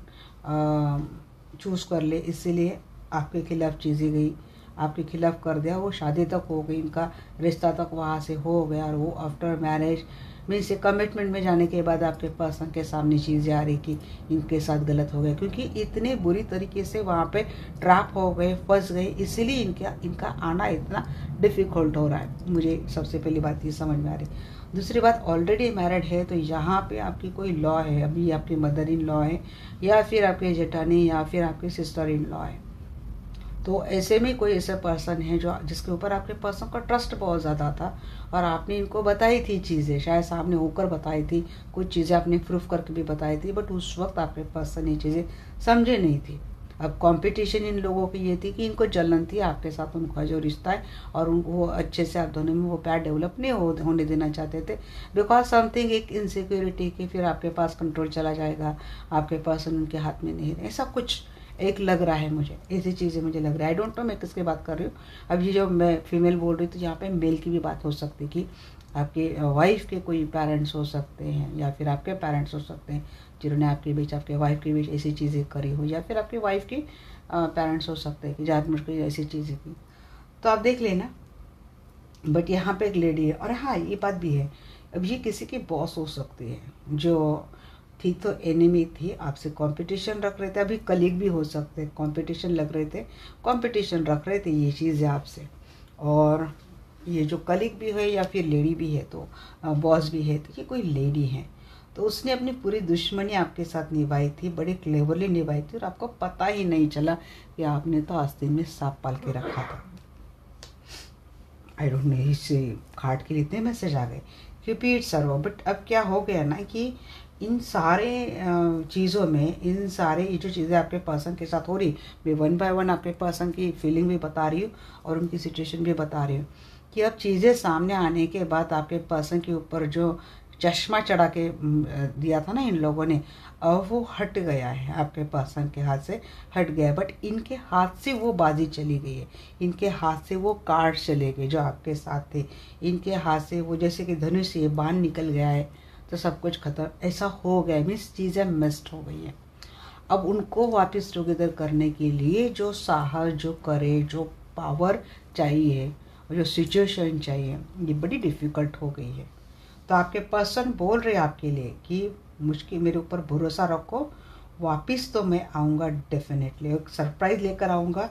चूज़ कर ले, इसीलिए आपके खिलाफ़ चीज़ें गई, आपके खिलाफ़ कर दिया। वो शादी तक हो गई, इनका रिश्ता तक वहाँ से हो गया और वो आफ्टर मैरिज मीन्स कमिटमेंट में जाने के बाद आपके पर्सन के सामने चीज़ें आ रही कि इनके साथ गलत हो गया, क्योंकि इतने बुरी तरीके से वहाँ पे ट्रैप हो गए, फंस गए, इसीलिए इनका आना इतना डिफ़िकल्ट हो रहा है। मुझे सबसे पहली बात ये समझ में आ रही। दूसरी बात, ऑलरेडी मैरिड है तो यहाँ पे आपकी कोई लॉ है, अभी आपकी मदर इन लॉ है या फिर आपके जेठानी या फिर आपके सिस्टर इन लॉ है। तो ऐसे में कोई ऐसा पर्सन है जो जिसके ऊपर आपके पर्सन का ट्रस्ट बहुत ज़्यादा था और आपने इनको बताई थी चीज़ें, शायद सामने होकर बताई थी, कुछ चीज़ें आपने प्रूफ करके भी बताई थी, बट उस वक्त आपके पर्सन ये चीज़ें समझे नहीं थी। अब कंपटीशन इन लोगों की ये थी कि इनको जलन थी आपके साथ, उनका जो रिश्ता है और वो अच्छे से आप दोनों में वो प्यार डेवलप नहीं होने देना चाहते थे, बिकॉज समथिंग एक इनसिक्योरिटी की फिर आपके पास कंट्रोल चला जाएगा, आपके पर्सन उनके हाथ में नहीं, ऐसा कुछ एक लग रहा है मुझे, ऐसी चीज़ें मुझे लग रहा है। आई डोंट नो मैं किसकी बात कर रही हूँ। अब ये जो मैं फीमेल बोल रही थी, यहाँ पे मेल की भी बात हो सकती है कि आपके वाइफ के कोई पेरेंट्स हो सकते हैं या फिर आपके पेरेंट्स हो सकते हैं जिन्होंने आपके बीच, आपके वाइफ के बीच ऐसी चीज़ें करी हो, या फिर आपकी वाइफ की पेरेंट्स हो सकते हैं कि जहाँ मुझको ऐसी चीज़ें की, तो आप देख लेना। बट यहाँ पे एक लेडी है और हाँ ये बात भी है, अब ये किसी की बॉस हो सकती है जो ठीक तो एनिमी थी, आपसे कंपटीशन रख रहे थे, अभी कलीग भी हो सकते हैं, कंपटीशन लग रहे थे, कंपटीशन रख रहे थे ये चीज़ें आपसे। और ये जो कलीग भी है या फिर लेडी भी है तो बॉस भी है, तो ये कोई लेडी है तो उसने अपनी पूरी दुश्मनी आपके साथ निभाई थी, बड़े क्लेवरली निभाई थी और आपको पता ही नहीं चला कि आपने तो आस्तीन में सांप पाल के रखा था। आई डोंट नो, इस कार्ड के लिए इतने मैसेज आ गए, रिपीट सर्व। बट अब क्या हो गया ना कि इन सारे चीज़ों में, इन सारे ये जो चीज़ें आपके पर्सन के साथ हो रही, मैं वन बाय वन आपके पर्सन की फीलिंग भी बता रही हूँ और उनकी सिचुएशन भी बता रही हूँ कि अब चीज़ें सामने आने के बाद आपके पर्सन के ऊपर जो चश्मा चढ़ा के दिया था ना इन लोगों ने, अब वो हट गया है, आपके पर्सन के हाथ से हट गया है। बट इनके हाथ से वो बाजी चली गई है, इनके हाथ से वो कार्ड चले गए जो आपके साथ थे, इनके हाथ से वो जैसे कि धनुष से बाण निकल गया है तो सब कुछ खत्म, ऐसा हो गया, मीन्स चीज़ें मिस्ड हो गई हैं। अब उनको वापस टुगेदर करने के लिए जो साहस, जो करेज, जो पावर चाहिए और जो सिचुएशन चाहिए, ये बड़ी डिफ़िकल्ट हो गई है। तो आपके पर्सन बोल रहे हैं आपके लिए कि मुझके मेरे ऊपर भरोसा रखो, वापस तो मैं आऊँगा डेफिनेटली, एक सरप्राइज़ लेकर आऊँगा,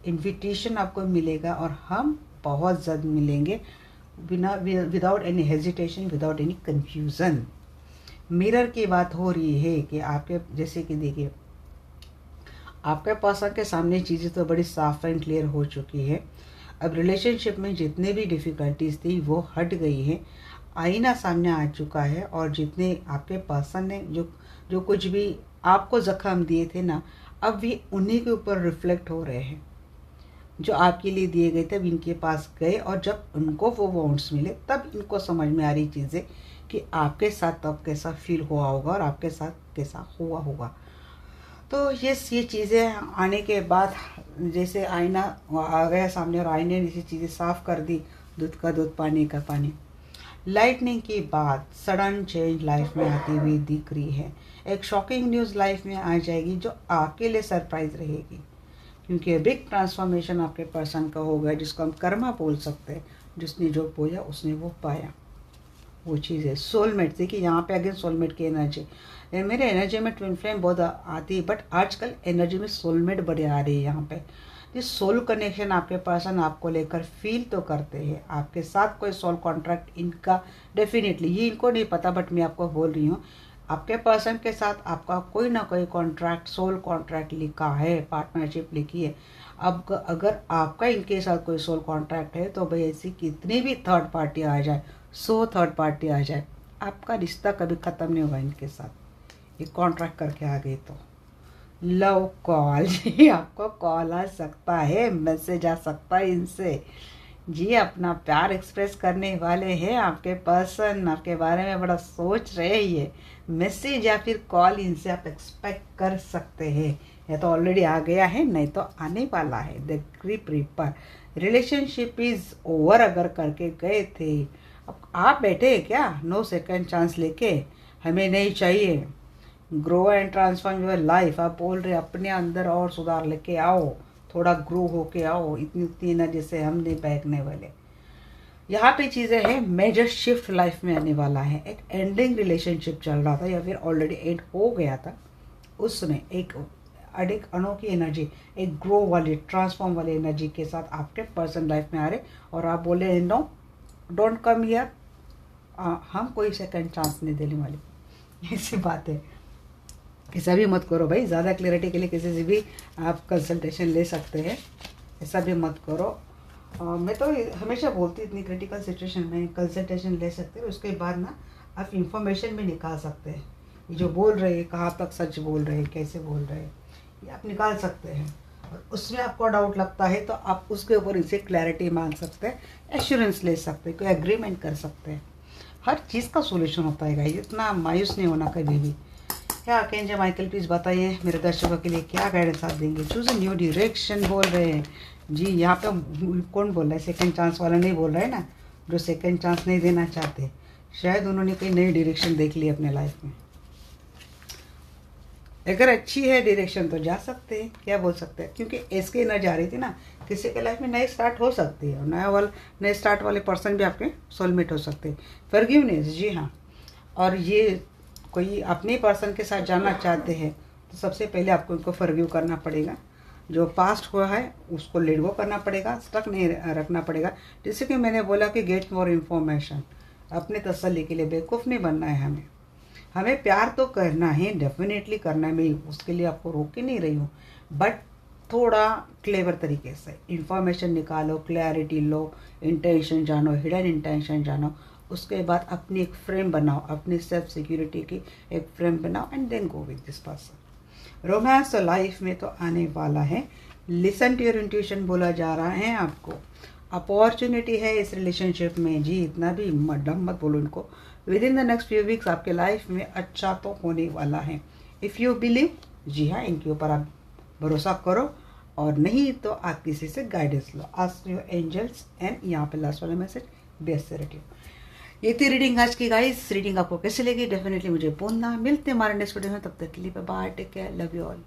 इनविटेशन आपको मिलेगा और हम बहुत जल्द मिलेंगे, बिना without any hesitation, without any confusion. Mirror की बात हो रही है कि आपके जैसे कि देखिए आपके पर्सन के सामने चीज़ें तो बड़ी साफ एंड क्लियर हो चुकी है। अब रिलेशनशिप में जितने भी डिफ़िकल्टीज थी वो हट गई है, आईना सामने आ चुका है, और जितने आपके पर्सन ने जो कुछ भी आपको जख्म दिए थे ना, अब भी उन्हीं के ऊपर रिफ्लेक्ट हो रहे हैं। जो आपके लिए दिए गए थे अब इनके पास गए, और जब उनको वो वाउंड्स मिले तब इनको समझ में आ रही चीज़ें कि आपके साथ तब कैसा फील हुआ होगा और आपके साथ कैसा हुआ होगा। तो ये चीज़ें आने के बाद जैसे आईना आ गया सामने और आईने ने ये चीज़ें साफ कर दी, दूध का दूध पानी का पानी। लाइटनिंग की बात, सडन चेंज लाइफ में आती हुई दिख रही है। एक शॉकिंग न्यूज़ लाइफ में आ जाएगी जो आपके लिए सरप्राइज रहेगी, क्योंकि बिग ट्रांसफॉर्मेशन आपके पर्सन का हो गया, जिसको हम कर्मा बोल सकते हैं। जिसने जो बोया उसने वो पाया, वो चीज़ है। सोलमेट, देखिए यहाँ पे अगेन सोलमेट की एनर्जी, मेरे एनर्जी में ट्विन फ्लेम बहुत आती है, बट आजकल एनर्जी में सोलमेट बड़े आ रही है यहाँ पे। ये सोल कनेक्शन आपके पर्सन आपको लेकर फील तो करते हैं, आपके साथ कोई सोल कॉन्ट्रैक्ट इनका डेफिनेटली, ये इनको नहीं पता बट मैं आपको बोल रही हूँ, आपके पर्सन के साथ आपका कोई ना कोई कॉन्ट्रैक्ट, सोल कॉन्ट्रैक्ट लिखा है, पार्टनरशिप लिखी है। अब अगर आपका इनके साथ कोई सोल कॉन्ट्रैक्ट है तो भाई ऐसी कितनी भी थर्ड पार्टी आ जाए, 100 थर्ड पार्टी आ जाए, आपका रिश्ता कभी ख़त्म नहीं होगा इनके साथ, ये कॉन्ट्रैक्ट करके आ गए तो। लव कॉल जी, आपको कॉल आ सकता है, मैसेज आ सकता है इनसे जी, अपना प्यार एक्सप्रेस करने वाले हैं आपके पर्सन, आपके बारे में बड़ा सोच रहे हैं, ये मैसेज या फिर कॉल इनसे आप एक्सपेक्ट कर सकते हैं। या तो ऑलरेडी आ गया है, नहीं तो आने वाला है। The grip reaper, relationship is over अगर करके गए थे, अब आप बैठे हैं क्या नो सेकंड चांस लेके, हमें नहीं चाहिए, grow and transform your life, आप बोल रहे अपने अंदर और सुधार लेके आओ, थोड़ा ग्रो होके आओ, इतनी एनर्जी से हम नहीं बहकने वाले। यहाँ पे चीज़ें हैं, मेजर शिफ्ट लाइफ में आने वाला है। एक एंडिंग रिलेशनशिप चल रहा था या फिर ऑलरेडी एंड हो गया था, उसमें एक अनोखी एनर्जी, एक ग्रो वाली, ट्रांसफॉर्म वाली एनर्जी के साथ आपके पर्सन लाइफ में आ रहे, और आप बोले नो डोंट कम हियर, हम कोई सेकंड चांस नहीं देने वाले। ऐसी बात है, ऐसा भी मत करो भाई, ज़्यादा क्लैरिटी के लिए किसी से भी आप कंसल्टेशन ले सकते हैं, ऐसा भी मत करो। मैं तो हमेशा बोलती इतनी क्रिटिकल सिचुएशन में कंसल्टेशन ले सकते हैं, उसके बाद ना आप इंफॉर्मेशन भी निकाल सकते हैं, ये जो बोल रहे हैं कहाँ तक सच बोल रहे हैं, कैसे बोल रहे हैं, ये आप निकाल सकते हैं। और उसमें आपको डाउट लगता है तो आप उसके ऊपर इसे क्लैरिटी मांग सकते हैं, एश्योरेंस ले सकते हैं, कोई एग्रीमेंट कर सकते हैं। हर चीज़ का सोल्यूशन होता है गाइस, इतना मायूस नहीं होना कभी भी। क्या आर्कैंजल माइकल प्लीज़ बताइए मेरे दर्शकों के लिए क्या गाइडेंस आप देंगे। चूज अ न्यू डायरेक्शन बोल रहे हैं जी, यहाँ पे कौन बोल रहा है, सेकंड चांस वाला नहीं बोल रहा है ना, जो सेकंड चांस नहीं देना चाहते, शायद उन्होंने कोई नई डायरेक्शन देख ली अपने लाइफ में। अगर अच्छी है डायरेक्शन तो जा सकते हैं, क्या बोल सकते हैं, क्योंकि इसके एनर्जी आ रही थी ना, किसी के लाइफ में नई स्टार्ट हो सकती है, और नए स्टार्ट वाले पर्सन भी आपके सोलमेट हो सकते हैं। फॉरगिवनेस, जी हाँ, और ये कोई अपने पर्सन के साथ जाना चाहते हैं तो सबसे पहले आपको उनको फॉरगिव करना पड़ेगा, जो पास्ट हुआ है उसको लेट गो करना पड़ेगा, स्टक नहीं रखना पड़ेगा। जैसे कि मैंने बोला कि गेट मोर इन्फॉर्मेशन, अपने तसल्ली के लिए बेवकूफ़ नहीं बनना है, हमें प्यार तो करना है, डेफिनेटली करना है, मैं उसके लिए आपको रोक के नहीं रही हूँ, बट थोड़ा क्लेवर तरीके से इंफॉर्मेशन निकालो, क्लैरिटी लो, इंटेंशन जानो, हिडन इंटेंशन जानो, उसके बाद अपनी एक फ्रेम बनाओ, अपनी सेल्फ सिक्योरिटी की एक फ्रेम बनाओ, and then go with this person. Romance तो लाइफ में तो आने वाला है, लिसन टू योर इंट्यूशन बोला जा रहा है आपको, अपॉर्चुनिटी है इस रिलेशनशिप में जी, इतना भी डम मत बोलो इनको, with in the next few weeks आपके लाइफ में अच्छा तो होने वाला है। इफ़ यू बिलीव, जी हाँ, इनके ऊपर आप भरोसा करो, और नहीं तो आप किसी से गाइडेंस लो, आस्क योर एंजल्स, एंड यहाँ पे लास्ट वाला मैसेज, बी असर्टिव। ये थी रीडिंग आज की गाइस। रीडिंग आपको कैसे लगी डेफिनेटली मुझे बोलना। मिलते हैं हमारे नेक्स्ट वीडियो में, तब तक के लिए bye, take care, love you all.